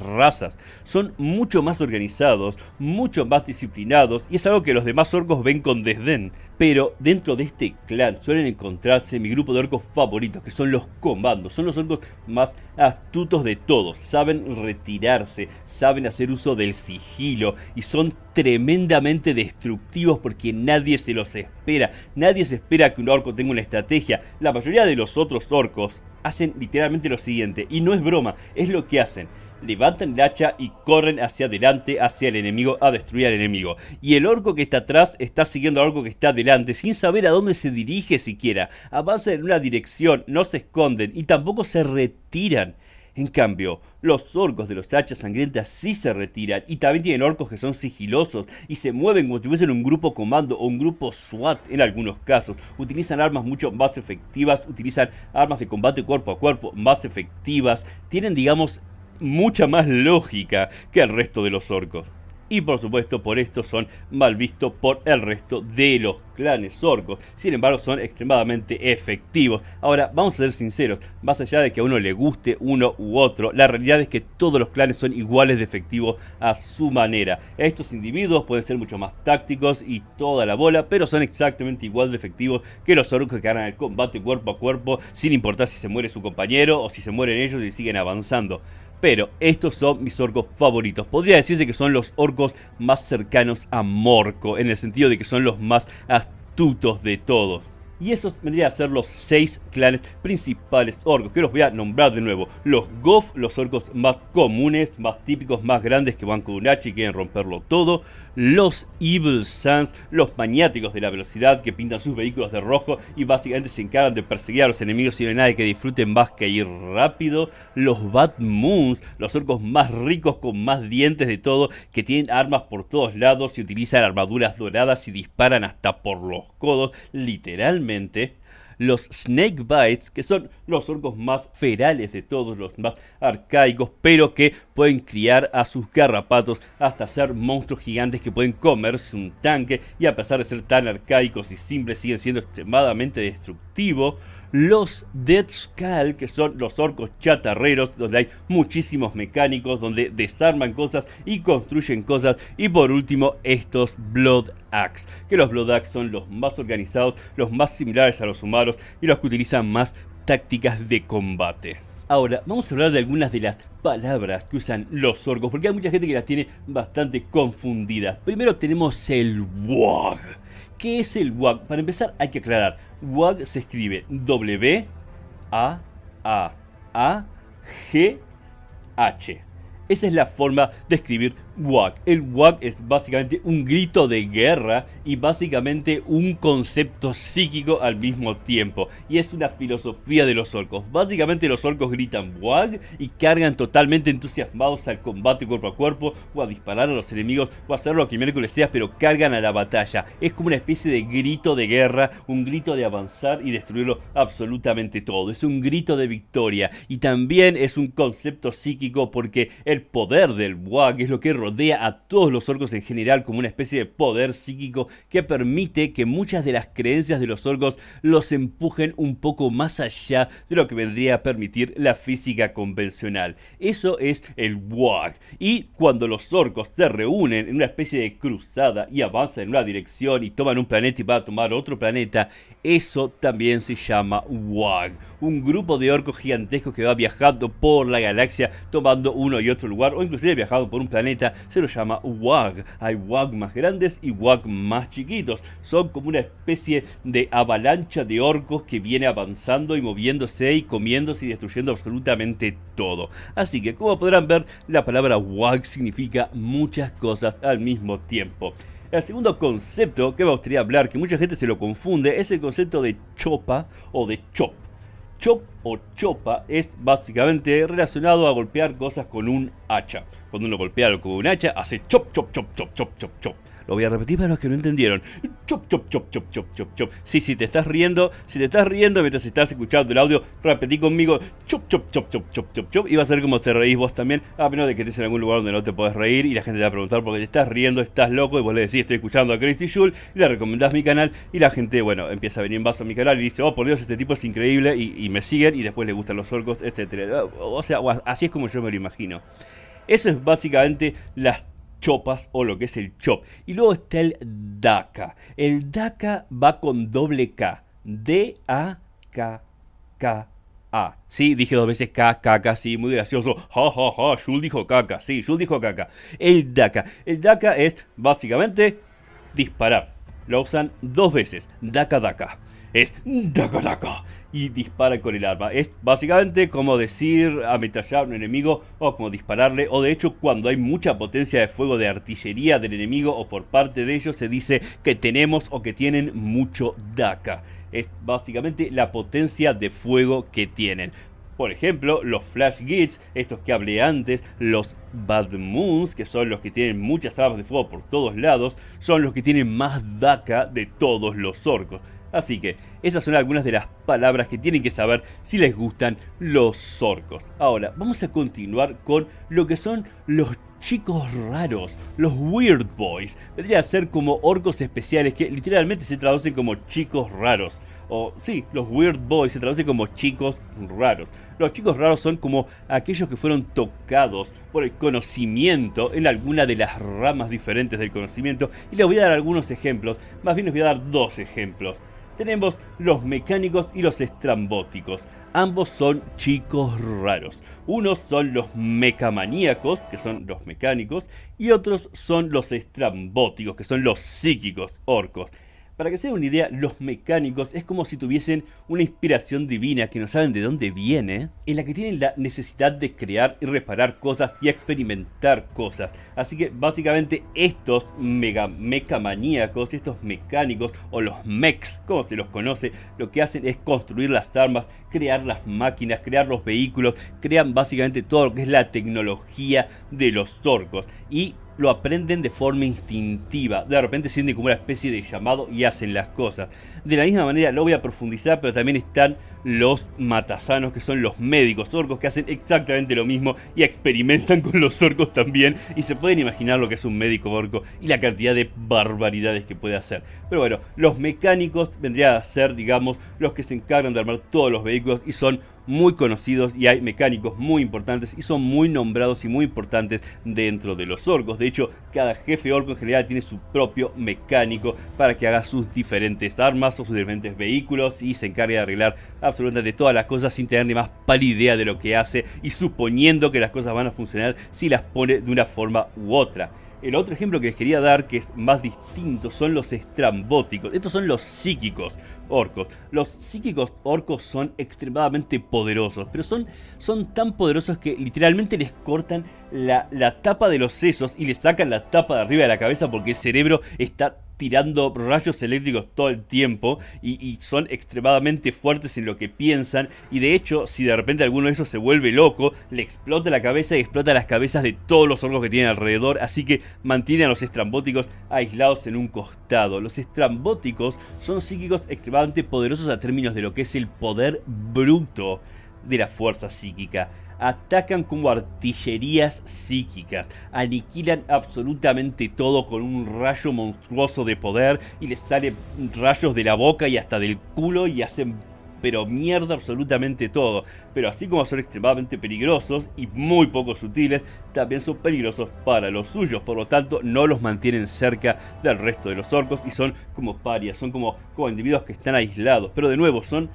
razas. Son mucho más organizados, mucho más disciplinados y es algo que los demás orcos ven con desdén. Pero dentro de este clan suelen encontrarse mi grupo de orcos favoritos, que son los comandos. Son los orcos más astutos de todos. Saben retirarse, saben hacer uso del sigilo y son tremendamente destructivos porque nadie se los espera. Nadie se espera que un orco tenga una estrategia. La mayoría de los otros orcos hacen literalmente lo siguiente, y no es broma, es lo que hacen. Levantan el hacha y corren hacia adelante, hacia el enemigo, a destruir al enemigo. Y el orco que está atrás está siguiendo al orco que está adelante, sin saber a dónde se dirige siquiera. Avanzan en una dirección, no se esconden y tampoco se retiran. En cambio, los orcos de los hachas sangrientas sí se retiran y también tienen orcos que son sigilosos y se mueven como si fuesen un grupo comando o un grupo SWAT en algunos casos. Utilizan armas mucho más efectivas, utilizan armas de combate cuerpo a cuerpo más efectivas, tienen, digamos, mucha más lógica que el resto de los orcos. Y por supuesto por esto son mal vistos por el resto de los clanes orcos. Sin embargo son extremadamente efectivos. Ahora vamos a ser sinceros, más allá de que a uno le guste uno u otro, la realidad es que todos los clanes son iguales de efectivos a su manera. Estos individuos pueden ser mucho más tácticos y toda la bola, pero son exactamente igual de efectivos que los orcos que ganan el combate cuerpo a cuerpo, sin importar si se muere su compañero o si se mueren ellos y siguen avanzando. Pero estos son mis orcos favoritos. Podría decirse que son los orcos más cercanos a Morco, en el sentido de que son los más astutos de todos. Y esos vendrían a ser los 6 clanes principales orcos, que los voy a nombrar de nuevo. Los Goth, los orcos más comunes, más típicos, más grandes, que van con un hacha y quieren romperlo todo. los Evil Suns, los maniáticos de la velocidad que pintan sus vehículos de rojo y básicamente se encargan de perseguir a los enemigos y no hay nada que disfruten más que ir rápido. Los Bad Moons, los orcos más ricos con más dientes de todo, que tienen armas por todos lados y utilizan armaduras doradas y disparan hasta por los codos, literalmente. Los Snakebites, que son los orcos más ferales de todos, los más arcaicos, pero que pueden criar a sus garrapatos hasta ser monstruos gigantes que pueden comerse un tanque y a pesar de ser tan arcaicos y simples siguen siendo extremadamente destructivos. Los Dead Skull, que son los orcos chatarreros, donde hay muchísimos mecánicos, donde desarman cosas y construyen cosas. Y por último, estos Blood Axe, que los Blood Axe son los más organizados, los más similares a los humanos y los que utilizan más tácticas de combate. Ahora, vamos a hablar de algunas de las palabras que usan los orcos, porque hay mucha gente que las tiene bastante confundidas. Primero tenemos el WOG. ¿Qué es el WOG? Para empezar hay que aclarar, WOG se escribe W-A-A-A-G-H. Esa es la forma de escribir WOG. El WOG es básicamente un grito de guerra y básicamente un concepto psíquico al mismo tiempo. Y es una filosofía de los orcos. Básicamente los orcos gritan WOG y cargan totalmente entusiasmados al combate cuerpo a cuerpo o a disparar a los enemigos o a hacer lo que miércoles sea, pero cargan a la batalla. Es como una especie de grito de guerra, un grito de avanzar y destruirlo absolutamente todo. Es un grito de victoria y también es un concepto psíquico porque el poder del WOG es lo que rodea a todos los orcos en general, como una especie de poder psíquico que permite que muchas de las creencias de los orcos los empujen un poco más allá de lo que vendría a permitir la física convencional. Eso es el WOG. Y cuando los orcos se reúnen en una especie de cruzada y avanzan en una dirección y toman un planeta y van a tomar otro planeta, eso también se llama WOG. Un grupo de orcos gigantescos que va viajando por la galaxia tomando uno y otro lugar o inclusive viajando por un planeta se lo llama WOG. Hay WOG más grandes y WOG más chiquitos. Son como una especie de avalancha de orcos que viene avanzando y moviéndose y comiéndose y destruyendo absolutamente todo. Así que como podrán ver, la palabra WOG significa muchas cosas al mismo tiempo. El segundo concepto que me gustaría hablar, que mucha gente se lo confunde, es el concepto de chopa o de chop. Chop o chopa es básicamente relacionado a golpear cosas con un hacha. Cuando uno golpea algo con un hacha, hace chop, chop, chop, chop, chop, chop, chop. Lo voy a repetir para los que no entendieron. Chop, chop, chop, chop, chop, chop, chop. Sí, si te estás riendo mientras estás escuchando el audio, repetí conmigo. Chop, chop, chop, chop, chop, chop, chop. Y va a ser como te reís vos también, a menos de que estés en algún lugar donde no te podés reír y la gente te va a preguntar por qué te estás riendo, estás loco, y vos le decís, estoy escuchando a Crazy Jul, y le recomendás mi canal, y la gente, bueno, empieza a venir en vaso a mi canal y dice, oh, por Dios, este tipo es increíble, y me siguen, y después le gustan los orcos, etcétera. O sea, así es como yo me lo imagino. Eso es básicamente las chopas o lo que es el chop. Y luego está el daka. El daka va con doble K. D-A-K-K-A. Sí, dije dos veces K, caca, sí, muy gracioso. Ja, ja, ja, Jul dijo caca. Sí, Jul dijo caca. El daka. El daka es básicamente disparar. Lo usan dos veces. Daka, daka. Es daka, daka. Y dispara con el arma. Es básicamente como decir ametrallar a un enemigo o como dispararle. O de hecho, cuando hay mucha potencia de fuego de artillería del enemigo o por parte de ellos, se dice que tenemos o que tienen mucho daka. Es básicamente la potencia de fuego que tienen. Por ejemplo, los Flash Gits, estos que hablé antes, los Bad Moons, que son los que tienen muchas armas de fuego por todos lados, son los que tienen más daka de todos los orcos. Así que esas son algunas de las palabras que tienen que saber si les gustan los orcos. Ahora, vamos a continuar con lo que son los chicos raros, los Weird Boys. Vendría a ser como orcos especiales que literalmente se traducen como chicos raros. O sí, los Weird Boys se traducen como chicos raros. Los chicos raros son como aquellos que fueron tocados por el conocimiento en alguna de las ramas diferentes del conocimiento. Y les voy a dar algunos ejemplos, más bien les voy a dar dos ejemplos. Tenemos los mecánicos y los estrambóticos. Ambos son chicos raros. Unos son los mecamaníacos, que son los mecánicos, y otros son los estrambóticos, que son los psíquicos orcos. Para que se den una idea, los mecánicos es como si tuviesen una inspiración divina que no saben de dónde viene, en la que tienen la necesidad de crear y reparar cosas y experimentar cosas. Así que básicamente estos mecamaníacos, estos mecánicos o los mechs, como se los conoce, lo que hacen es construir las armas, crear las máquinas, crear los vehículos, crean básicamente todo lo que es la tecnología de los orcos y lo aprenden de forma instintiva. De repente sienten como una especie de llamado y hacen las cosas. De la misma manera lo voy a profundizar, pero también están los matasanos, que son los médicos orcos, que hacen exactamente lo mismo y experimentan con los orcos también. Y se pueden imaginar lo que es un médico orco y la cantidad de barbaridades que puede hacer. Pero bueno, los mecánicos vendrían a ser, digamos, los que se encargan de armar todos los vehículos y son muy conocidos, y hay mecánicos muy importantes y son muy nombrados y muy importantes dentro de los orcos. De hecho, cada jefe orco en general tiene su propio mecánico para que haga sus diferentes armas o sus diferentes vehículos y se encargue de arreglar absolutamente todas las cosas sin tener ni más pálida idea de lo que hace y suponiendo que las cosas van a funcionar si las pone de una forma u otra. El otro ejemplo que les quería dar, que es más distinto, son los estrambóticos. Estos son los psíquicos orcos. Los psíquicos orcos son extremadamente poderosos, pero son tan poderosos que literalmente les cortan la tapa de los sesos y les sacan la tapa de arriba de la cabeza porque el cerebro está tirando rayos eléctricos todo el tiempo y son extremadamente fuertes en lo que piensan, y de hecho si de repente alguno de esos se vuelve loco, le explota la cabeza y explota las cabezas de todos los orcos que tienen alrededor, así que mantienen a los estrambóticos aislados en un costado. Los estrambóticos son psíquicos extremadamente poderosos a términos de lo que es el poder bruto de la fuerza psíquica. Atacan como artillerías psíquicas, aniquilan absolutamente todo con un rayo monstruoso de poder y les salen rayos de la boca y hasta del culo y hacen pero mierda absolutamente todo. Pero así como son extremadamente peligrosos y muy poco sutiles, también son peligrosos para los suyos, por lo tanto no los mantienen cerca del resto de los orcos y son como parias, son como individuos que están aislados, pero de nuevo son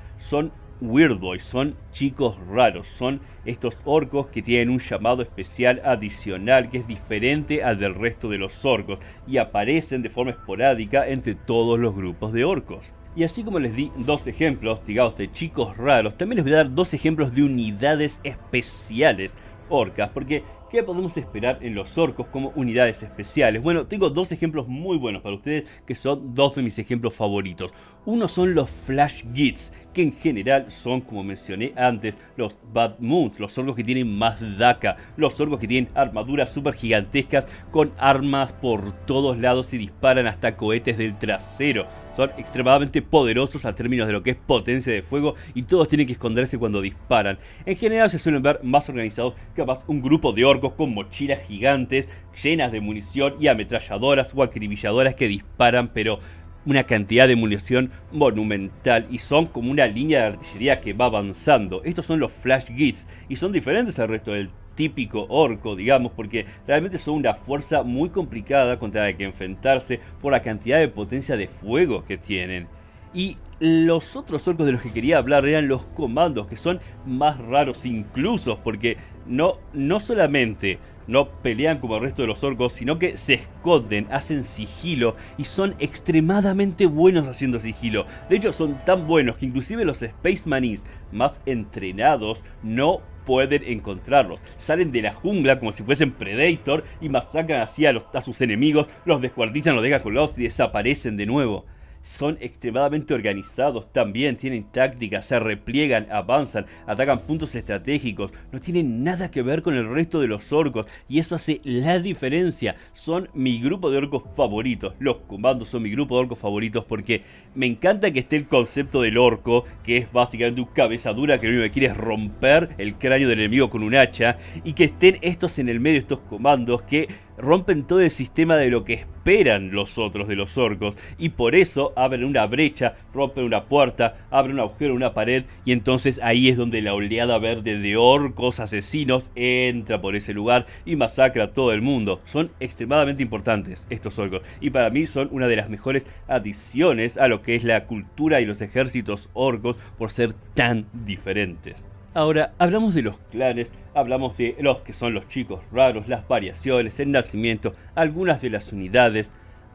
Weird Boys, son chicos raros, son estos orcos que tienen un llamado especial adicional que es diferente al del resto de los orcos y aparecen de forma esporádica entre todos los grupos de orcos. Y así como les di dos ejemplos, digamos, de chicos raros, también les voy a dar dos ejemplos de unidades especiales orcas, porque ¿qué podemos esperar en los orcos como unidades especiales? Bueno, tengo dos ejemplos muy buenos para ustedes, que son dos de mis ejemplos favoritos. Uno son los Flash Gits, que en general son, como mencioné antes, los Bad Moons, los orcos que tienen más daca, los orcos que tienen armaduras super gigantescas con armas por todos lados y disparan hasta cohetes del trasero. Son extremadamente poderosos a términos de lo que es potencia de fuego y todos tienen que esconderse cuando disparan. En general se suelen ver más organizados, capaz un grupo de orcos con mochilas gigantes llenas de munición y ametralladoras o acribilladoras que disparan pero una cantidad de munición monumental y son como una línea de artillería que va avanzando. Estos son los Flash Gits y son diferentes al resto del típico orco, digamos, porque realmente son una fuerza muy complicada contra la que enfrentarse por la cantidad de potencia de fuego que tienen. Y los otros orcos de los que quería hablar eran los comandos, que son más raros incluso, porque no solamente no pelean como el resto de los orcos, sino que se esconden, hacen sigilo y son extremadamente buenos haciendo sigilo. De hecho son tan buenos que inclusive los Space Marines más entrenados no pueden encontrarlos. Salen de la jungla como si fuesen Predator y masacran así a sus enemigos, los descuartizan, los dejan colgados y desaparecen de nuevo. Son extremadamente organizados también, tienen tácticas, se repliegan, avanzan, atacan puntos estratégicos, no tienen nada que ver con el resto de los orcos y eso hace la diferencia. Son mi grupo de orcos favoritos, los comandos son mi grupo de orcos favoritos porque me encanta que esté el concepto del orco, que es básicamente un cabeza dura que lo único que quiere es romper el cráneo del enemigo con un hacha, y que estén estos en el medio, estos comandos que rompen todo el sistema de lo que esperan los otros de los orcos y por eso abren una brecha, rompen una puerta, abren un agujero en una pared y entonces ahí es donde la oleada verde de orcos asesinos entra por ese lugar y masacra a todo el mundo. Son extremadamente importantes estos orcos y para mí son una de las mejores adiciones a lo que es la cultura y los ejércitos orcos por ser tan diferentes. Ahora, hablamos de los clanes, hablamos de los que son los chicos raros, las variaciones, el nacimiento, algunas de las unidades.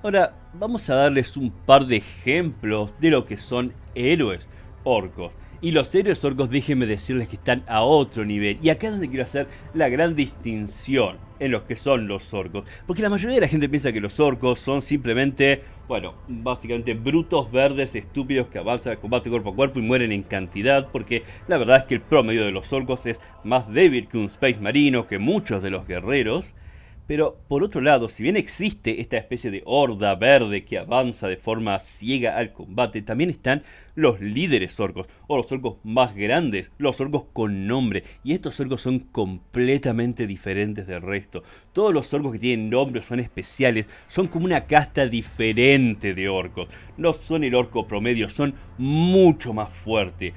Ahora, vamos a darles un par de ejemplos de lo que son héroes orcos. Y los héroes orcos, déjenme decirles que están a otro nivel. Y acá es donde quiero hacer la gran distinción en los que son los orcos. Porque la mayoría de la gente piensa que los orcos son simplemente, bueno, básicamente brutos verdes estúpidos que avanzan al combate cuerpo a cuerpo y mueren en cantidad. Porque la verdad es que el promedio de los orcos es más débil que un Space Marino, que muchos de los guerreros. Pero por otro lado, si bien existe esta especie de horda verde que avanza de forma ciega al combate, también están los líderes orcos, o los orcos más grandes, los orcos con nombre. Y estos orcos son completamente diferentes del resto. Todos los orcos que tienen nombre son especiales, son como una casta diferente de orcos. No son el orco promedio, son mucho más fuertes.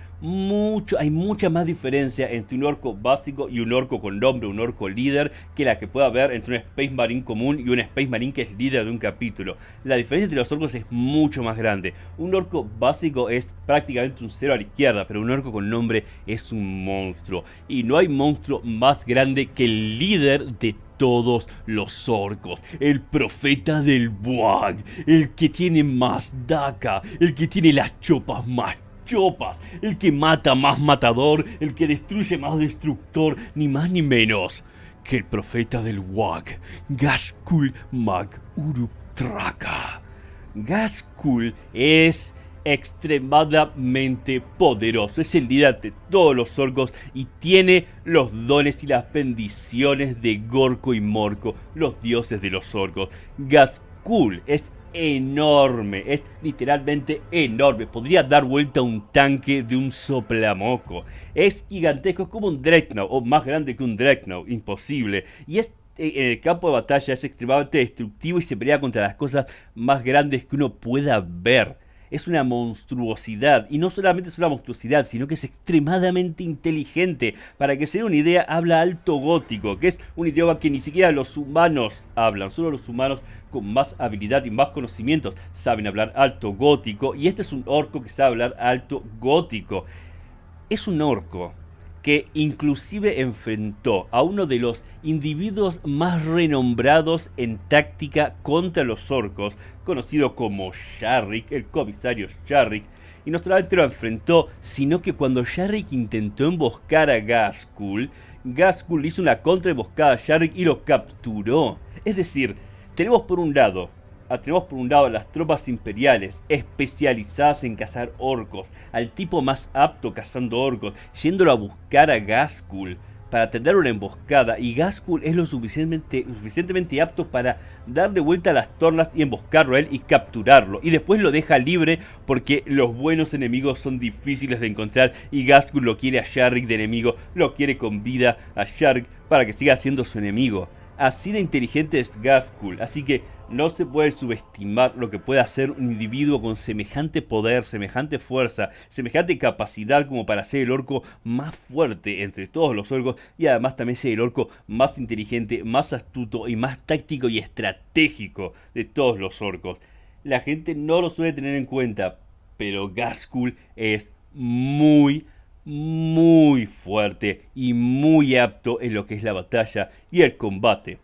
Hay mucha más diferencia entre un orco básico y un orco con nombre, un orco líder, que la que pueda haber entre un Space Marine común y un Space Marine que es líder de un capítulo. La diferencia entre los orcos es mucho más grande. Un orco básico es prácticamente un cero a la izquierda, pero un orco con nombre es un monstruo. Y no hay monstruo más grande que el líder de todos los orcos, el profeta del Bwag, el que tiene más daca, el que tiene las chopas más chopas, el que mata más matador, el que destruye más destructor, ni más ni menos que el profeta del Bwag, Ghazghkull Mag Uruk Traka. Ghazghkull es extremadamente poderoso, es el líder de todos los orcos y tiene los dones y las bendiciones de Gorko y Morko, los dioses de los orcos. Ghazghkull es enorme, es literalmente enorme, podría dar vuelta a un tanque de un soplamoco, es gigantesco, es como un Dreadnought, o más grande que un Dreadnought, imposible, y es en el campo de batalla es extremadamente destructivo y se pelea contra las cosas más grandes que uno pueda ver. Es una monstruosidad, y no solamente es una monstruosidad, sino que es extremadamente inteligente. Para que se den una idea, habla alto gótico, que es un idioma que ni siquiera los humanos hablan. Solo los humanos con más habilidad y más conocimientos saben hablar alto gótico, y este es un orco que sabe hablar alto gótico. Es un orco que inclusive enfrentó a uno de los individuos más renombrados en táctica contra los orcos, conocido como Sharrik, el comisario Sharrik, y no solamente lo enfrentó, sino que cuando Sharrik intentó emboscar a Ghazghkull, Ghazghkull hizo una contraemboscada a Sharrik y lo capturó. Es decir, tenemos por un lado a las tropas imperiales especializadas en cazar orcos, al tipo más apto cazando orcos, yéndolo a buscar a Ghazghkull para tener una emboscada, y Ghazghkull es lo suficientemente apto para darle vuelta a las tornas y emboscarlo a él y capturarlo, y después lo deja libre porque los buenos enemigos son difíciles de encontrar y Ghazghkull lo quiere a Sharrik de enemigo, lo quiere con vida a Sharrik para que siga siendo su enemigo. Así de inteligente es Ghazghkull, así que no se puede subestimar lo que puede hacer un individuo con semejante poder, semejante fuerza, semejante capacidad como para ser el orco más fuerte entre todos los orcos, y además también ser el orco más inteligente, más astuto y más táctico y estratégico de todos los orcos. La gente no lo suele tener en cuenta, pero Ghazghkull es muy fuerte y muy apto en lo que es la batalla y el combate.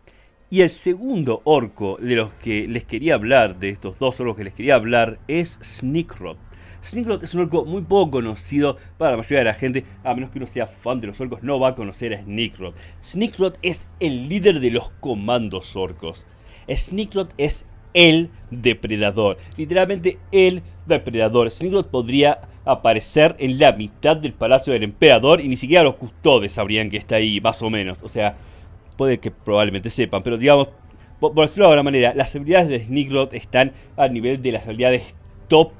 Y el segundo orco de los que les quería hablar, de estos dos orcos que les quería hablar, es Sneakrot. Sneakrot es un orco muy poco conocido para la mayoría de la gente, a menos que uno sea fan de los orcos, no va a conocer a Sneakrot. Sneakrot es el líder de los comandos orcos. Sneakrot es el depredador, literalmente el depredador. Sneakrot podría aparecer en la mitad del palacio del emperador y ni siquiera los custodes sabrían que está ahí, más o menos. O sea, puede que probablemente sepan, pero digamos, por decirlo de alguna manera, las habilidades de Sneakrot están al nivel de las habilidades top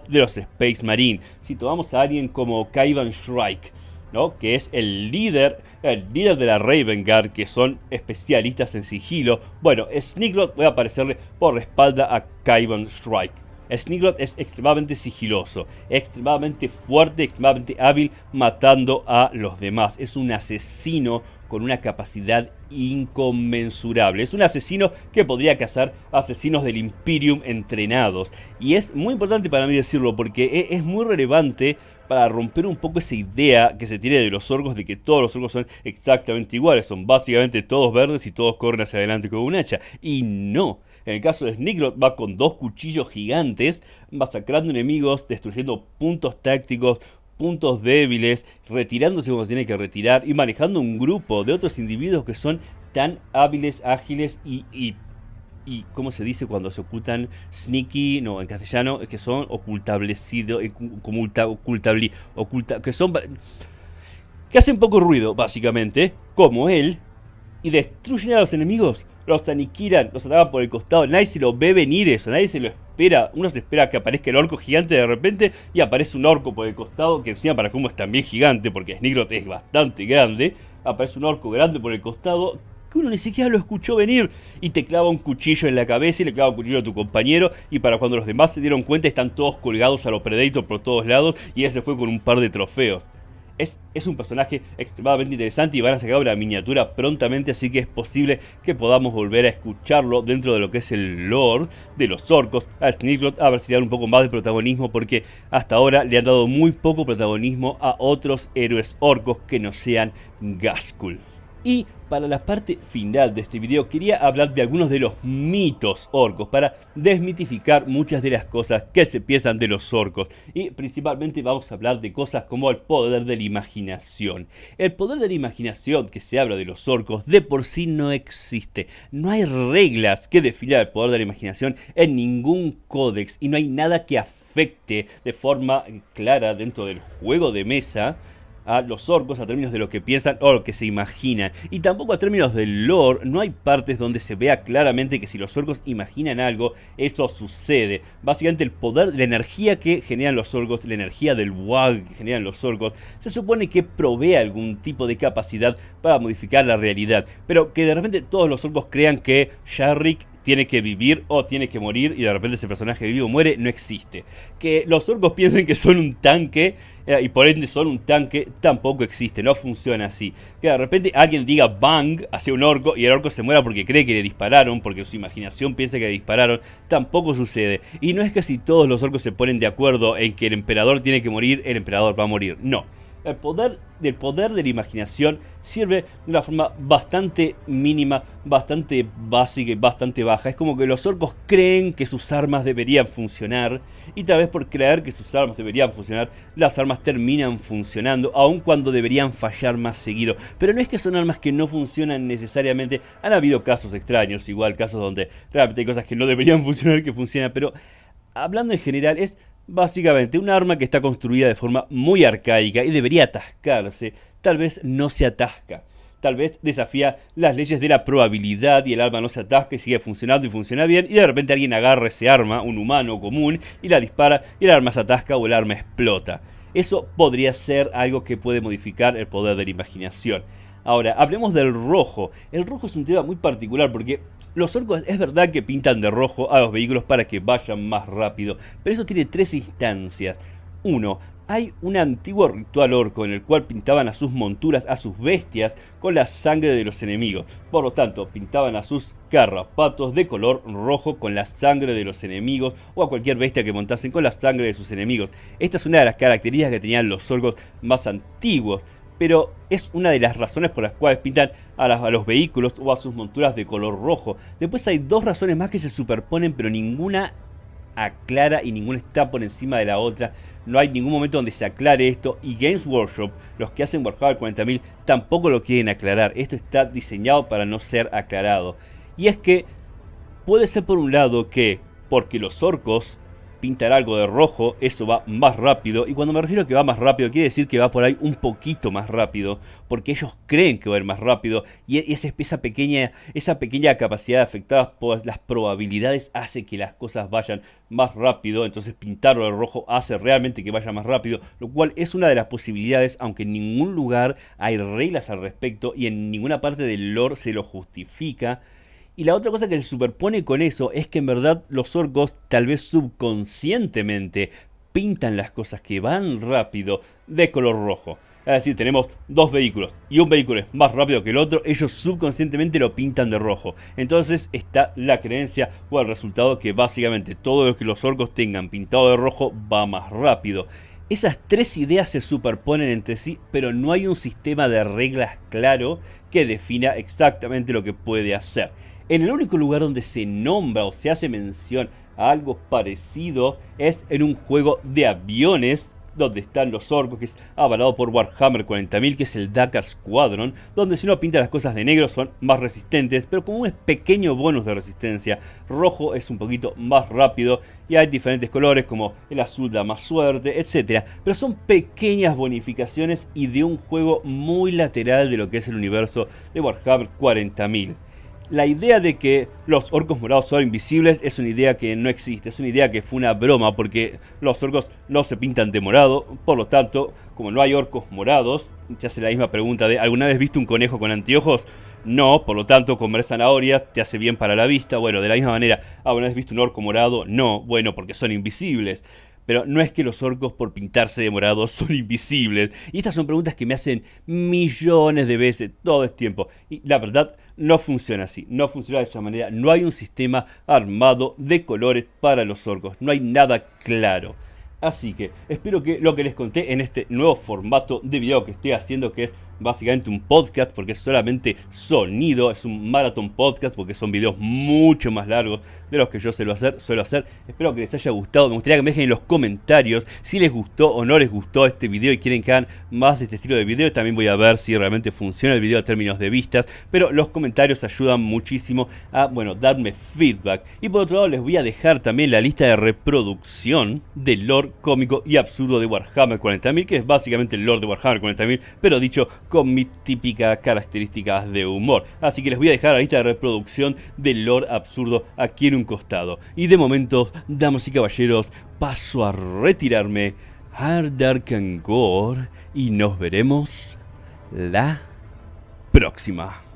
de los Space Marine. Si tomamos a alguien como Kaivan Shrike, ¿no?, que es el líder de la Raven Guard, que son especialistas en sigilo, bueno, Sneakrot puede aparecerle por la espalda a Kaivan Shrike. Sneakrot es extremadamente sigiloso, extremadamente fuerte, extremadamente hábil matando a los demás. Es un asesino con una capacidad inconmensurable. Es un asesino que podría cazar asesinos del Imperium entrenados. Y es muy importante para mí decirlo porque es muy relevante para romper un poco esa idea que se tiene de los orcos, de que todos los orcos son exactamente iguales. Son básicamente todos verdes y todos corren hacia adelante con un hacha. Y no. En el caso de Sneakrot va con dos cuchillos gigantes, masacrando enemigos, destruyendo puntos tácticos, puntos débiles, retirándose como se tiene que retirar y manejando un grupo de otros individuos que son tan hábiles, ágiles y ¿cómo se dice cuando se ocultan? Sneaky, no, en castellano, que son ocultablecidos, que son, que hacen poco ruido, básicamente, como él, y destruyen a los enemigos, los aniquilan, los atacan por el costado, nadie se lo ve venir eso, nadie se lo espera, uno se espera que aparezca el orco gigante de repente, y aparece un orco por el costado, que encima para cómo es también gigante, porque Sneakrot es bastante grande, aparece un orco grande por el costado, que uno ni siquiera lo escuchó venir, y te clava un cuchillo en la cabeza y le clava un cuchillo a tu compañero, y para cuando los demás se dieron cuenta están todos colgados a los Predator por todos lados, y ese fue con un par de trofeos. Es un personaje extremadamente interesante y van a sacar una miniatura prontamente, así que es posible que podamos volver a escucharlo dentro de lo que es el lore de los orcos. A Sneakrot a ver si le dan un poco más de protagonismo, porque hasta ahora le han dado muy poco protagonismo a otros héroes orcos que no sean Ghazghkull. Y para la parte final de este video quería hablar de algunos de los mitos orcos para desmitificar muchas de las cosas que se piensan de los orcos. Y principalmente vamos a hablar de cosas como el poder de la imaginación. El poder de la imaginación que se habla de los orcos de por sí no existe. No hay reglas que definan el poder de la imaginación en ningún códex y no hay nada que afecte de forma clara dentro del juego de mesa a los orcos a términos de lo que piensan o lo que se imaginan, y tampoco a términos del lore. No hay partes donde se vea claramente que si los orcos imaginan algo, eso sucede. Básicamente el poder, la energía que generan los orcos, la energía del WAG que generan los orcos, se supone que provee algún tipo de capacidad para modificar la realidad, pero que de repente todos los orcos crean que Sharrik tiene que vivir o tiene que morir y de repente ese personaje vive o muere, no existe. Que los orcos piensen que son un tanque y por ende son un tanque, tampoco existe, no funciona así. Que de repente alguien diga bang hacia un orco y el orco se muera porque cree que le dispararon, porque su imaginación piensa que le dispararon, tampoco sucede. Y no es que si todos los orcos se ponen de acuerdo en que el emperador tiene que morir, el emperador va a morir, no. El poder de la imaginación sirve de una forma bastante mínima, bastante básica y bastante baja. Es como que los orcos creen que sus armas deberían funcionar, y tal vez por creer que sus armas deberían funcionar, las armas terminan funcionando, aun cuando deberían fallar más seguido. Pero no es que son armas que no funcionan necesariamente. Han habido casos extraños, igual casos donde realmente hay cosas que no deberían funcionar que funcionan, pero hablando en general es básicamente un arma que está construida de forma muy arcaica y debería atascarse. Tal vez no se atasca. Tal vez desafía las leyes de la probabilidad y el arma no se atasca y sigue funcionando y funciona bien, y de repente alguien agarra ese arma, un humano común, y la dispara y el arma se atasca o el arma explota. Eso podría ser algo que puede modificar el poder de la imaginación. Ahora, hablemos del rojo. El rojo es un tema muy particular porque los orcos es verdad que pintan de rojo a los vehículos para que vayan más rápido, pero eso tiene tres instancias. Uno, hay un antiguo ritual orco en el cual pintaban a sus monturas, a sus bestias, con la sangre de los enemigos. Por lo tanto, pintaban a sus carrapatos de color rojo con la sangre de los enemigos, o a cualquier bestia que montasen con la sangre de sus enemigos. Esta es una de las características que tenían los orcos más antiguos, pero es una de las razones por las cuales pintan a los vehículos o a sus monturas de color rojo. Después hay dos razones más que se superponen, pero ninguna aclara y ninguna está por encima de la otra. No hay ningún momento donde se aclare esto, y Games Workshop, los que hacen Warhammer 40.000, tampoco lo quieren aclarar. Esto está diseñado para no ser aclarado. Y es que puede ser por un lado que porque los orcos pintar algo de rojo, eso va más rápido, y cuando me refiero a que va más rápido, quiere decir que va por ahí un poquito más rápido, porque ellos creen que va a ir más rápido, y esa pequeña capacidad afectada por las probabilidades hace que las cosas vayan más rápido. Entonces pintarlo de rojo hace realmente que vaya más rápido, lo cual es una de las posibilidades, aunque en ningún lugar hay reglas al respecto, y en ninguna parte del lore se lo justifica. Y la otra cosa que se superpone con eso es que en verdad los orcos, tal vez subconscientemente, pintan las cosas que van rápido de color rojo. Es decir, tenemos dos vehículos y un vehículo es más rápido que el otro, ellos subconscientemente lo pintan de rojo. Entonces está la creencia o el resultado que básicamente todo lo que los orcos tengan pintado de rojo va más rápido. Esas tres ideas se superponen entre sí, pero no hay un sistema de reglas claro que defina exactamente lo que puede hacer. En el único lugar donde se nombra o se hace mención a algo parecido es en un juego de aviones donde están los orcos, que es avalado por Warhammer 40.000, que es el Dakar Squadron, donde si uno pinta las cosas de negro son más resistentes, pero con un pequeño bonus de resistencia. Rojo es un poquito más rápido y hay diferentes colores como el azul da más suerte, etc. Pero son pequeñas bonificaciones y de un juego muy lateral de lo que es el universo de Warhammer 40.000. La idea de que los orcos morados son invisibles es una idea que no existe, es una idea que fue una broma porque los orcos no se pintan de morado, por lo tanto, como no hay orcos morados, se hace la misma pregunta de ¿alguna vez viste un conejo con anteojos? No, por lo tanto, comer zanahorias te hace bien para la vista. Bueno, de la misma manera, ¿alguna vez viste un orco morado? No, bueno, porque son invisibles. Pero no es que los orcos por pintarse de morado son invisibles. Y estas son preguntas que me hacen millones de veces todo el tiempo. Y la verdad, no funciona así. No funciona de esa manera. No hay un sistema armado de colores para los orcos. No hay nada claro. Así que espero que lo que les conté en este nuevo formato de video que estoy haciendo, que es básicamente un podcast porque es solamente sonido, es un marathon podcast porque son videos mucho más largos de los que yo suelo hacer. Espero que les haya gustado. Me gustaría que me dejen en los comentarios si les gustó o no les gustó este video y quieren que hagan más de este estilo de video. También voy a ver si realmente funciona el video a términos de vistas, pero los comentarios ayudan muchísimo a, bueno, darme feedback. Y por otro lado les voy a dejar también la lista de reproducción del lore cómico y absurdo de Warhammer 40.000, que es básicamente el lore de Warhammer 40.000, pero dicho con mis típicas características de humor. Así que les voy a dejar la lista de reproducción del lore absurdo aquí en un costado. Y de momento, damas y caballeros, paso a retirarme, Hard Dark and Gore, y nos veremos la próxima.